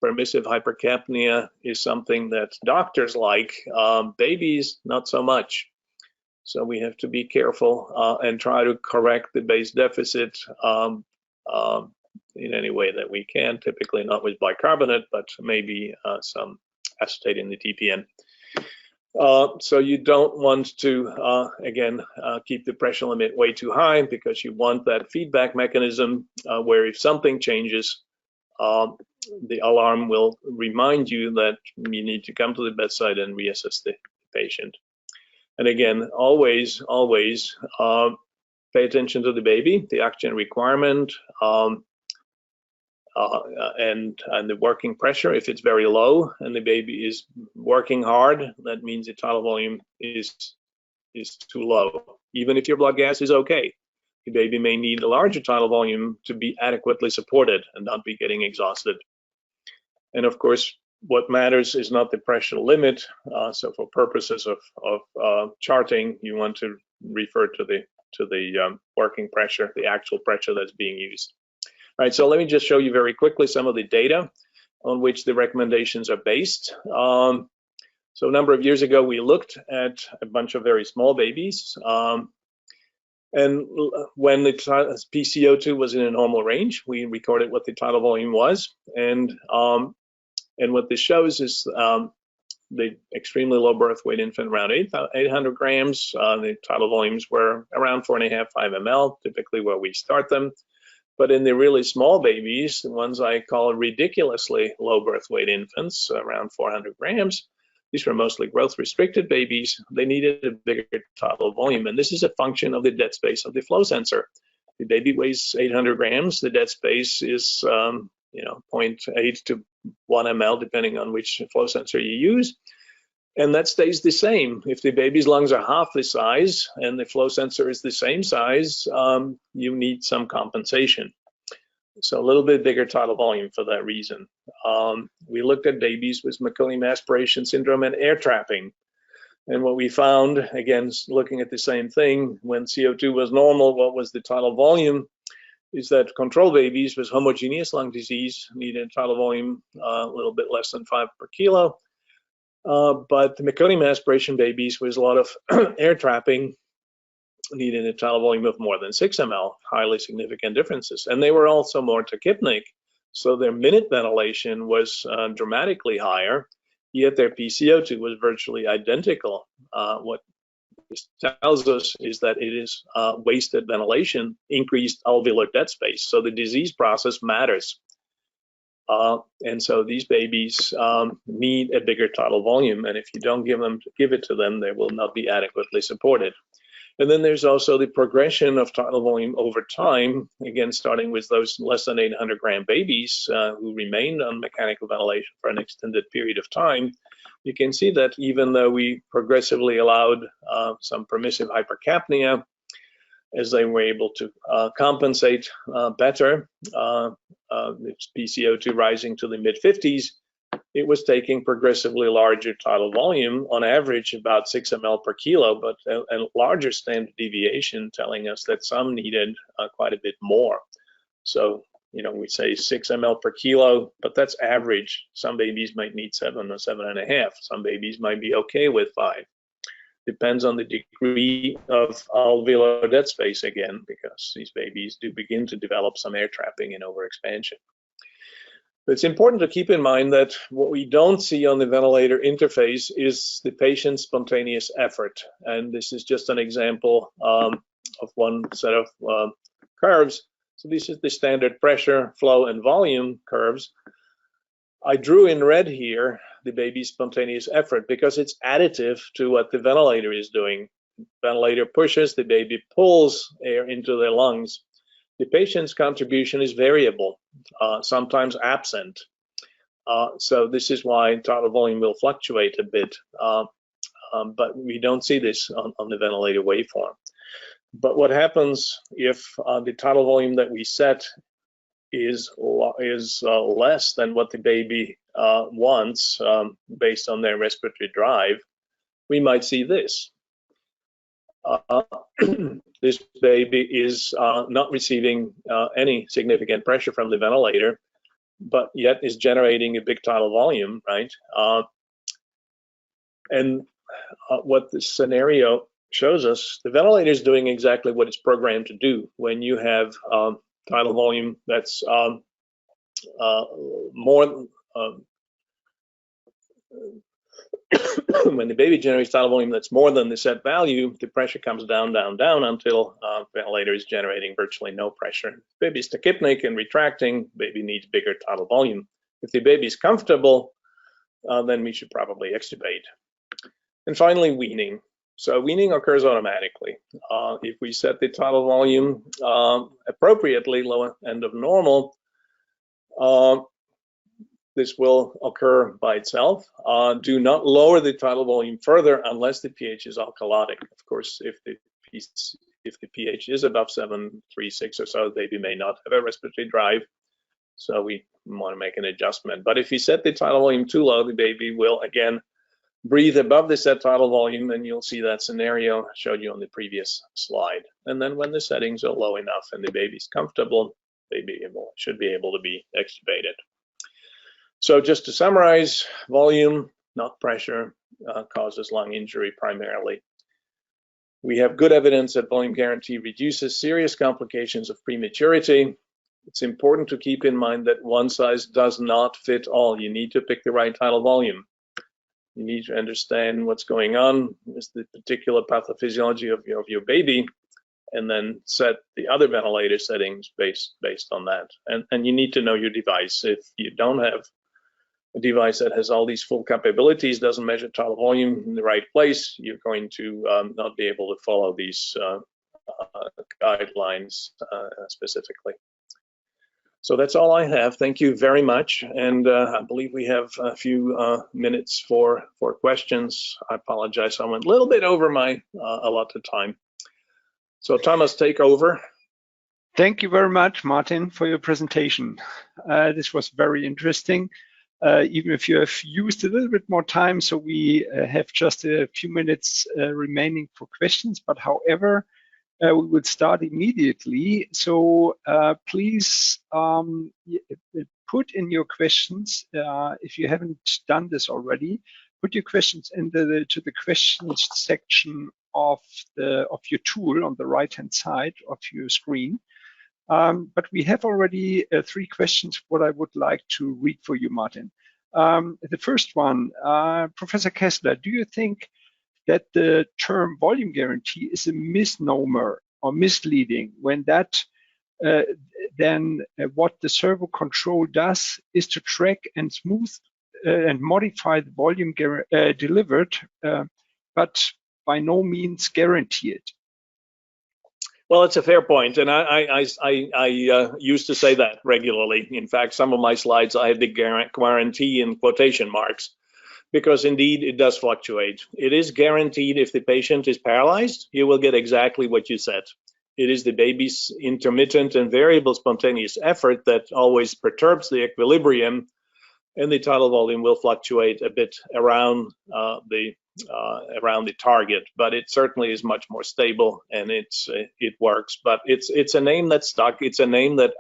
Permissive hypercapnia is something that doctors like, babies not so much. So we have to be careful and try to correct the base deficit in any way that we can, typically not with bicarbonate, but maybe some acetate in the TPN. So you don't want to, again, keep the pressure limit way too high, because you want that feedback mechanism where if something changes, the alarm will remind you that you need to come to the bedside and reassess the patient. And again, always pay attention to the baby, the oxygen requirement, and the working pressure. If it's very low and the baby is working hard, that means the tidal volume is too low. Even if your blood gas is okay, the baby may need a larger tidal volume to be adequately supported and not be getting exhausted. And of course, what matters is not the pressure limit. So for purposes of charting, you want to refer to the working pressure, the actual pressure that's being used. All right, so let me just show you very quickly some of the data on which the recommendations are based. So a number of years ago, we looked at a bunch of very small babies. And when the PCO2 was in a normal range, we recorded what the tidal volume was. And what this shows is the extremely low birth weight infant, around 800 grams. The tidal volumes were around 4.5, 5 ml, typically where we start them. But in the really small babies, the ones I call ridiculously low birth weight infants, around 400 grams, these were mostly growth restricted babies. They needed a bigger tidal volume. And this is a function of the dead space of the flow sensor. The baby weighs 800 grams. The dead space is 0.8 to 1 ml, depending on which flow sensor you use. And that stays the same. If the baby's lungs are half the size and the flow sensor is the same size, you need some compensation. So a little bit bigger tidal volume for that reason. We looked at babies with meconium aspiration syndrome and air trapping. And what we found, again, looking at the same thing, when CO2 was normal, what was the tidal volume, is that control babies with homogeneous lung disease needed a tidal volume a little bit less than 5 per kilo. But the meconium aspiration babies with a lot of air trapping needed a tidal volume of more than 6 ml, highly significant differences. And they were also more tachypnic, so their minute ventilation was dramatically higher, yet their PCO2 was virtually identical. What this tells us is that it is wasted ventilation, increased alveolar dead space. So the disease process matters. And so these babies need a bigger tidal volume, and if you don't give it to them, they will not be adequately supported. And then there's also the progression of tidal volume over time, again, starting with those less than 800 gram babies who remained on mechanical ventilation for an extended period of time. you can see that even though we progressively allowed some permissive hypercapnia, as they were able to compensate better, the PCO2 rising to the mid-50s, it was taking progressively larger tidal volume, on average about 6 ml per kilo, but a larger standard deviation telling us that some needed quite a bit more. So, you know, we say 6 ml per kilo, but that's average. Some babies might need 7 or 7.5. Some babies might be okay with 5. Depends on the degree of alveolar dead space again, because these babies do begin to develop some air trapping and overexpansion. But it's important to keep in mind that what we don't see on the ventilator interface is the patient's spontaneous effort. And this is just an example of one set of curves. So this is the standard pressure, flow, and volume curves. I drew in red here the baby's spontaneous effort because it's additive to what the ventilator is doing. The ventilator pushes, the baby pulls air into their lungs. The patient's contribution is variable, sometimes absent. So this is why tidal volume will fluctuate a bit, but we don't see this on the ventilator waveform. But what happens if the tidal volume that we set is less than what the baby wants based on their respiratory drive? We might see this. This baby is not receiving any significant pressure from the ventilator, but yet is generating a big tidal volume, right? And what this scenario shows us, the ventilator is doing exactly what it's programmed to do. When you have tidal volume that's more when the baby generates tidal volume that's more than the set value, the pressure comes down, down, down until the ventilator is generating virtually no pressure. If the baby is tachypnic and retracting, baby needs bigger tidal volume. If the baby is comfortable, then we should probably extubate. And finally, weaning. So weaning occurs automatically. If we set the tidal volume appropriately, lower end of normal, this will occur by itself. Do not lower the tidal volume further unless the pH is alkalotic. Of course, if the pH is above 7.36 or so, the baby may not have a respiratory drive. So we want to make an adjustment. But if you set the tidal volume too low, the baby will again breathe above the set tidal volume, and you'll see that scenario I showed you on the previous slide. And then when the settings are low enough and the baby's comfortable, baby should be able to be extubated. So just to summarize, volume, not pressure, causes lung injury primarily. We have good evidence that volume guarantee reduces serious complications of prematurity. It's important to keep in mind that one size does not fit all. You need to pick the right tidal volume. You need to understand what's going on with the particular pathophysiology of your baby, and then set the other ventilator settings based on that. And you need to know your device. If you don't have a device that has all these full capabilities, doesn't measure tidal volume in the right place, you're going to not be able to follow these guidelines specifically. So that's all I have. Thank you very much. And I believe we have a few minutes for questions. I apologize, I went a little bit over my allotted time. So Thomas, take over. Thank you very much, Martin, for your presentation. This was very interesting. Even if you have used a little bit more time, so we have just a few minutes remaining for questions, but however, we would start immediately. So please put in your questions, if you haven't done this already, put your questions into the questions section of your tool on the right-hand side of your screen. But we have already 3 questions what I would like to read for you, Martin. The first one, Professor Keszler, do you think that the term volume guarantee is a misnomer or misleading when that then what the servo control does is to track and smooth and modify the volume delivered, but by no means guarantee it? Well, it's a fair point, and I used to say that regularly. In fact, some of my slides I had the guarantee in quotation marks, because indeed it does fluctuate. It is guaranteed if the patient is paralyzed, you will get exactly what you said. It is the baby's intermittent and variable spontaneous effort that always perturbs the equilibrium, and the tidal volume will fluctuate a bit around the target, but it certainly is much more stable, and it works. But it's a name that's stuck. It's a name that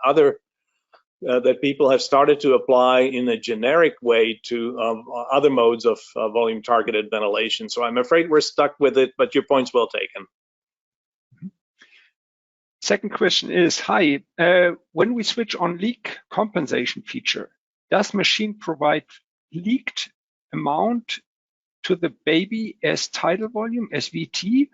that people have started to apply in a generic way to other modes of volume targeted ventilation. So I'm afraid we're stuck with it, but your point's well taken. Second question is, hi, when we switch on leak compensation feature, does machine provide leaked amount to the baby as tidal volume, as VT,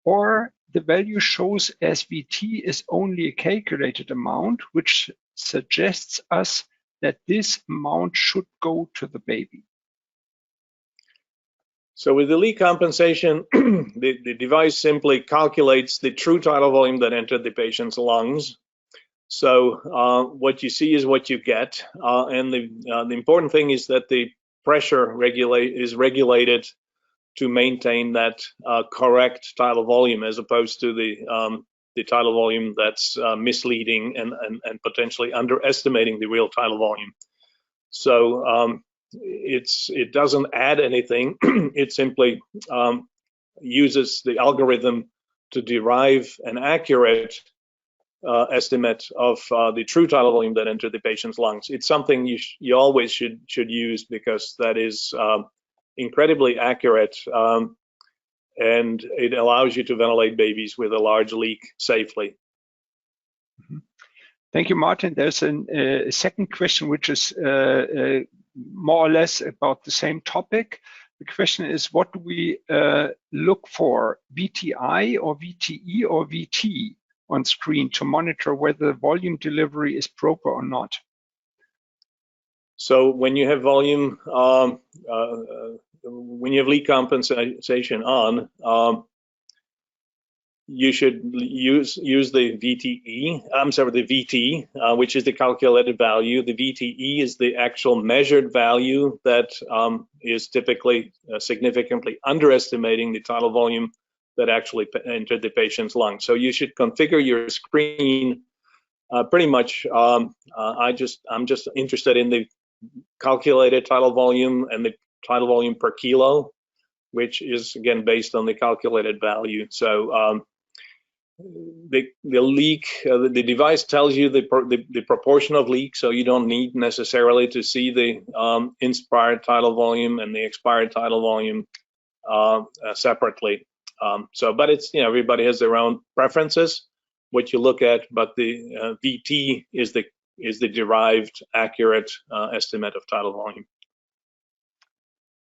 or the value shows as VT is only a calculated amount, which suggests us that this amount should go to the baby? So with the leak compensation, the device simply calculates the true tidal volume that entered the patient's lungs. So what you see is what you get, and the important thing is that the pressure is regulated to maintain that correct tidal volume, as opposed to the tidal volume that's misleading and potentially underestimating the real tidal volume. So it doesn't add anything. It simply uses the algorithm to derive an accurate estimate of the true tidal volume that entered the patient's lungs. It's something you always should use, because that is incredibly accurate, and it allows you to ventilate babies with a large leak safely. Thank you, Martin. There's a second question, which is more or less about the same topic. The question is, what do we look for, VTI or VTE or VT on screen to monitor whether volume delivery is proper or not? So when you have volume, when you have leak compensation on, you should use the VTE. I'm sorry, the VT, which is the calculated value. The VTE is the actual measured value that is typically significantly underestimating the tidal volume that actually entered the patient's lungs. So you should configure your screen pretty much. I'm just interested in the calculated tidal volume and the tidal volume per kilo, which is again based on the calculated value. So the leak, the device tells you the proportion of leak, so you don't need necessarily to see the inspired tidal volume and the expired tidal volume separately. But it's, everybody has their own preferences, what you look at, but the VT is the derived accurate estimate of tidal volume.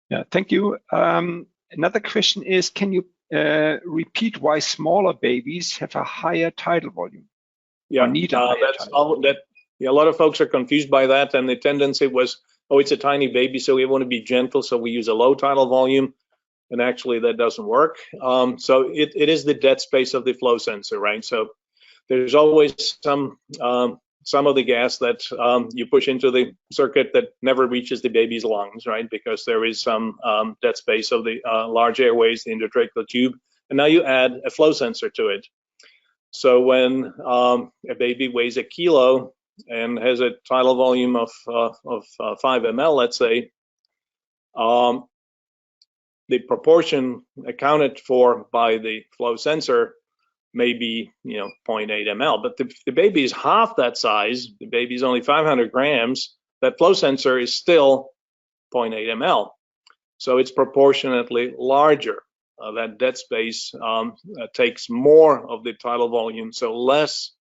Yeah, thank you. Another question is, can you repeat why smaller babies have a higher tidal volume? Yeah, a lot of folks are confused by that, and the tendency was, oh, it's a tiny baby, so we want to be gentle, so we use a low tidal volume, and actually that doesn't work. So it is the dead space of the flow sensor, right? So there's always some of the gas that you push into the circuit that never reaches the baby's lungs, right? Because there is some dead space of the large airways, the endotracheal tube, and now you add a flow sensor to it. So when a baby weighs a kilo and has a tidal volume of 5 ml, let's say, the proportion accounted for by the flow sensor may be 0.8 ml, but the baby is half that size. The baby is only 500 grams. That flow sensor is still 0.8 ml, so it's proportionately larger. That dead space takes more of the tidal volume, so less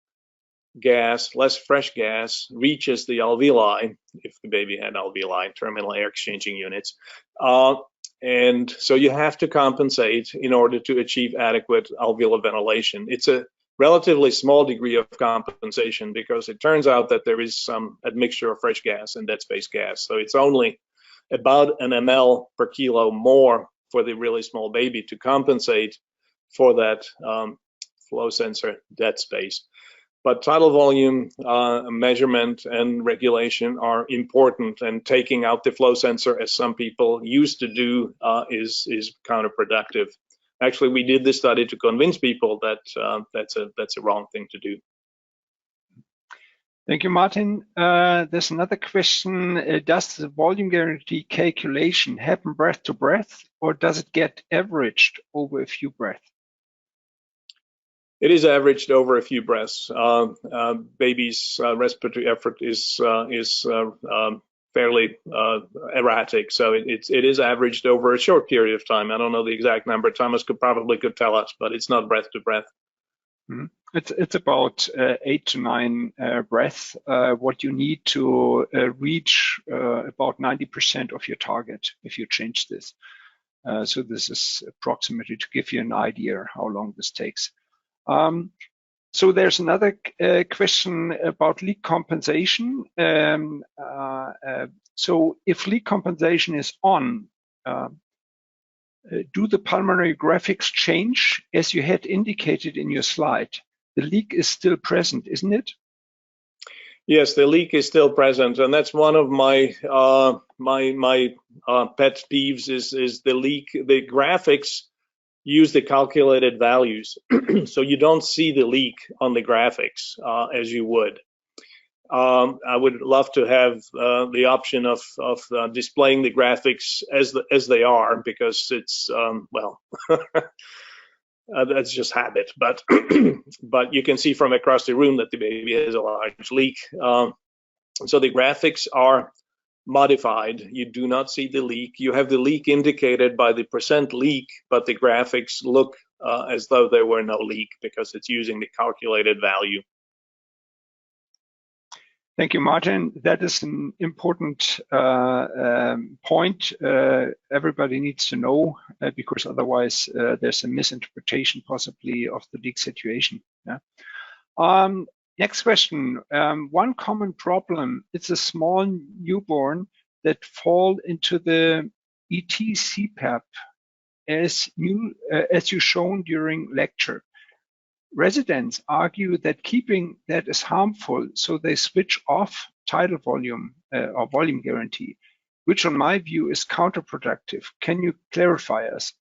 gas, less fresh gas reaches the alveoli, if the baby had alveoli, terminal air exchanging units. And so you have to compensate in order to achieve adequate alveolar ventilation. It's a relatively small degree of compensation, because it turns out that there is some admixture of fresh gas and dead space gas. So it's only about 1 ml per kilo more for the really small baby to compensate for that flow sensor dead space. But tidal volume measurement and regulation are important, and taking out the flow sensor, as some people used to do, is counterproductive. Actually, we did this study to convince people that that's a wrong thing to do. Thank you, Martin. There's another question. Does the volume guarantee calculation happen breath to breath, or does it get averaged over a few breaths? It is averaged over a few breaths. Baby's respiratory effort is fairly erratic, so it is averaged over a short period of time. I don't know the exact number. Thomas could tell us, but it's not breath to breath. Mm-hmm. It's about 8 to 9 breaths. What you need to reach about 90% of your target if you change this. So this is approximately to give you an idea how long this takes. So there's another question about leak compensation. So if leak compensation is on, do the pulmonary graphics change as you had indicated in your slide? The leak is still present, isn't it? Yes, the leak is still present, and that's one of my pet peeves is the leak. The graphics use the calculated values, so you don't see the leak on the graphics as you would. I would love to have the option of displaying the graphics as they are, because it's well, that's just habit. But but you can see from across the room that the baby has a large leak. So the graphics are modified. You do not see the leak. You have the leak indicated by the % leak, but the graphics look as though there were no leak because it's using the calculated value. Thank you, Martin. That is an important point everybody needs to know, because otherwise there's a misinterpretation possibly of the leak situation. Yeah. Next question. One common problem is a small newborn that fall into the ET CPAP as you shown during lecture. Residents argue that keeping that is harmful, so they switch off tidal volume or volume guarantee, which on my view is counterproductive. Can you clarify us?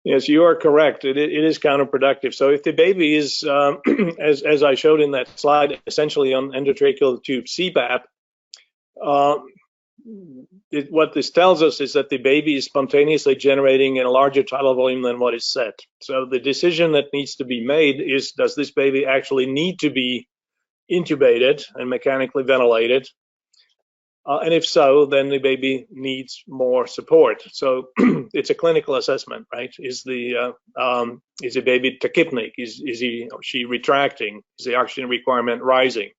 Yes, you are correct. It is counterproductive. So if the baby is, as I showed in that slide, essentially on endotracheal tube CPAP, what this tells us is that the baby is spontaneously generating a larger tidal volume than what is set. So the decision that needs to be made is, does this baby actually need to be intubated and mechanically ventilated? And if so, then the baby needs more support. So it's a clinical assessment, right? Is the baby tachypnic? Is he or she retracting? Is the oxygen requirement rising?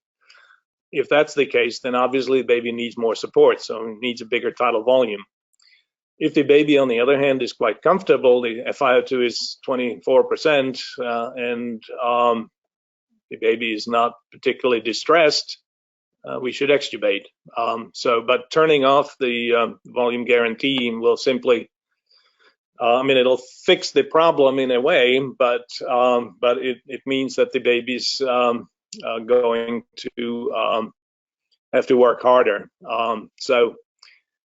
If that's the case, then obviously the baby needs more support, so it needs a bigger tidal volume. If the baby, on the other hand, is quite comfortable, the FiO2 is 24%, and the baby is not particularly distressed, we should extubate. But turning off the volume guarantee will simply, it'll fix the problem in a way, but it means that the baby's going to have to work harder. So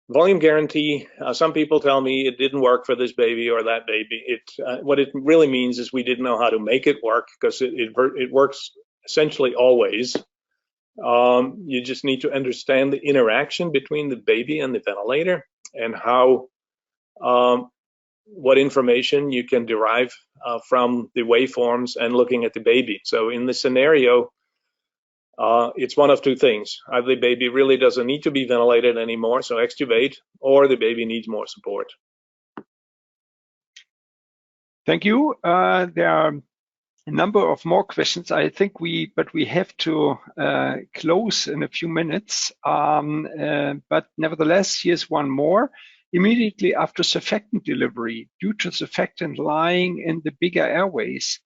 volume guarantee, some people tell me it didn't work for this baby or that baby. What it really means is we didn't know how to make it work, because it works essentially always. You just need to understand the interaction between the baby and the ventilator, and how what information you can derive from the waveforms and looking at the baby. So in this scenario, it's one of two things. Either the baby really doesn't need to be ventilated anymore, so extubate, or the baby needs more support. Thank you. There are a number of more questions. I think we have to close in a few minutes. But nevertheless, here's one more. Immediately after surfactant delivery, due to surfactant lying in the bigger airways,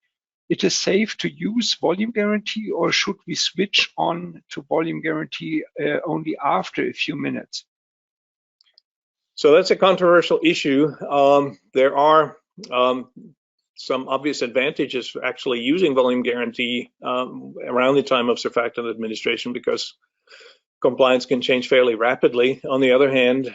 it is safe to use volume guarantee, or should we switch on to volume guarantee only after a few minutes? So that's a controversial issue. There are some obvious advantages for actually using volume guarantee around the time of surfactant administration, because compliance can change fairly rapidly. On the other hand,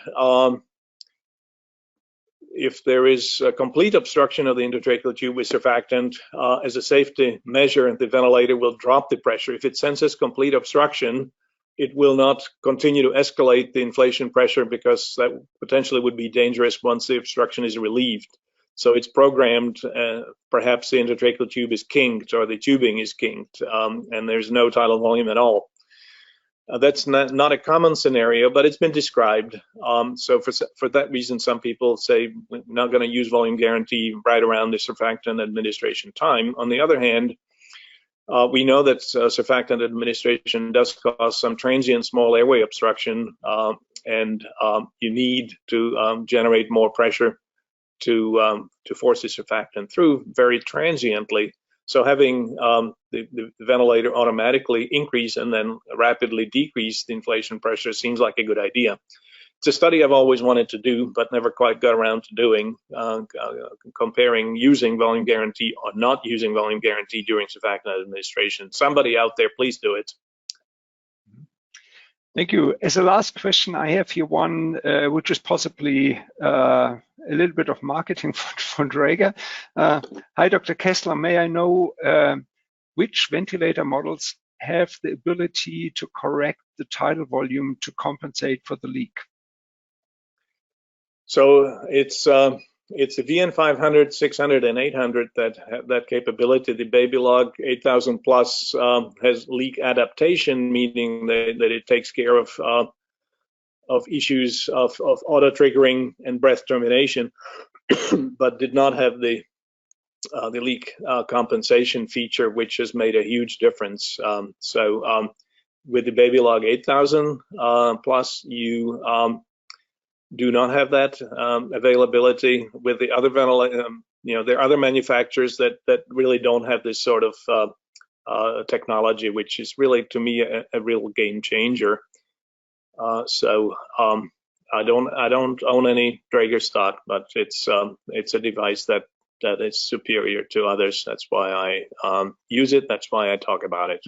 if there is a complete obstruction of the endotracheal tube with surfactant, as a safety measure, the ventilator will drop the pressure. If it senses complete obstruction, it will not continue to escalate the inflation pressure, because that potentially would be dangerous once the obstruction is relieved. So it's programmed, perhaps the endotracheal tube is kinked or the tubing is kinked, and there's no tidal volume at all. That's not a common scenario, but it's been described. So for that reason, some people say we're not going to use volume guarantee right around the surfactant administration time. On the other hand, we know that surfactant administration does cause some transient small airway obstruction, and you need to generate more pressure to force the surfactant through very transiently. So having the ventilator automatically increase and then rapidly decrease the inflation pressure seems like a good idea. It's a study I've always wanted to do, but never quite got around to doing, comparing using volume guarantee or not using volume guarantee during surfactant administration. Somebody out there, please do it. Thank you. As a last question, I have here one, which is possibly a little bit of marketing for Dräger. Hi, Dr. Keszler. May I know which ventilator models have the ability to correct the tidal volume to compensate for the leak? So it's the VN500, 600, and 800 that have that capability. The Babylog 8000 Plus has leak adaptation, meaning that it takes care of issues of auto triggering and breath termination, but did not have the leak compensation feature, which has made a huge difference. With the Babylog 8000 Plus, you do not have that availability. With the other ventilator, there are other manufacturers that really don't have this sort of technology, which is really, to me, a real game changer. I don't own any Dräger stock, but it's a device that is superior to others. That's why I use it. That's why I talk about it.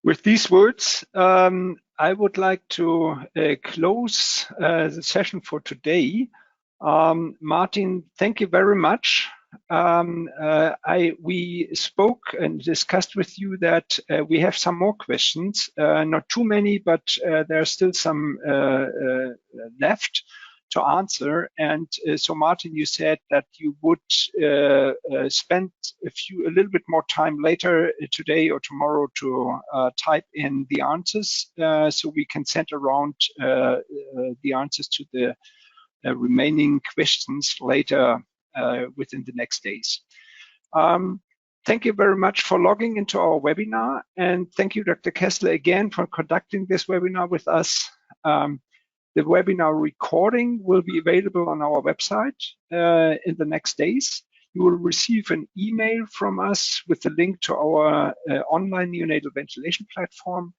With these words, I would like to close the session for today. Martin, thank you very much. We spoke and discussed with you that we have some more questions, not too many, but there are still some left to answer. And so, Martin, you said that you would spend a little bit more time later today or tomorrow to type in the answers, so we can send around the answers to the remaining questions later within the next days. Thank you very much for logging into our webinar, and thank you, Dr. Keszler, again for conducting this webinar with us. The webinar recording will be available on our website in the next days. You will receive an email from us with a link to our online neonatal ventilation platform,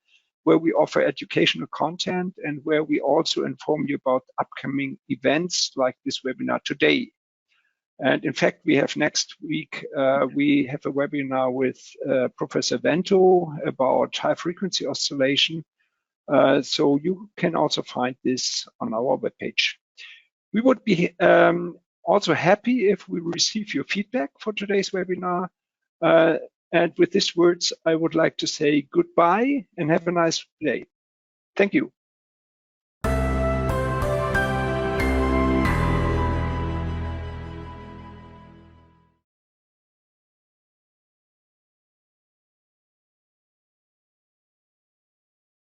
where we offer educational content and where we also inform you about upcoming events like this webinar today. And in fact, we have next week, we have a webinar with Professor Vento about high frequency oscillation. So you can also find this on our webpage. We would be also happy if we receive your feedback for today's webinar. And with these words, I would like to say goodbye and have a nice day. Thank you.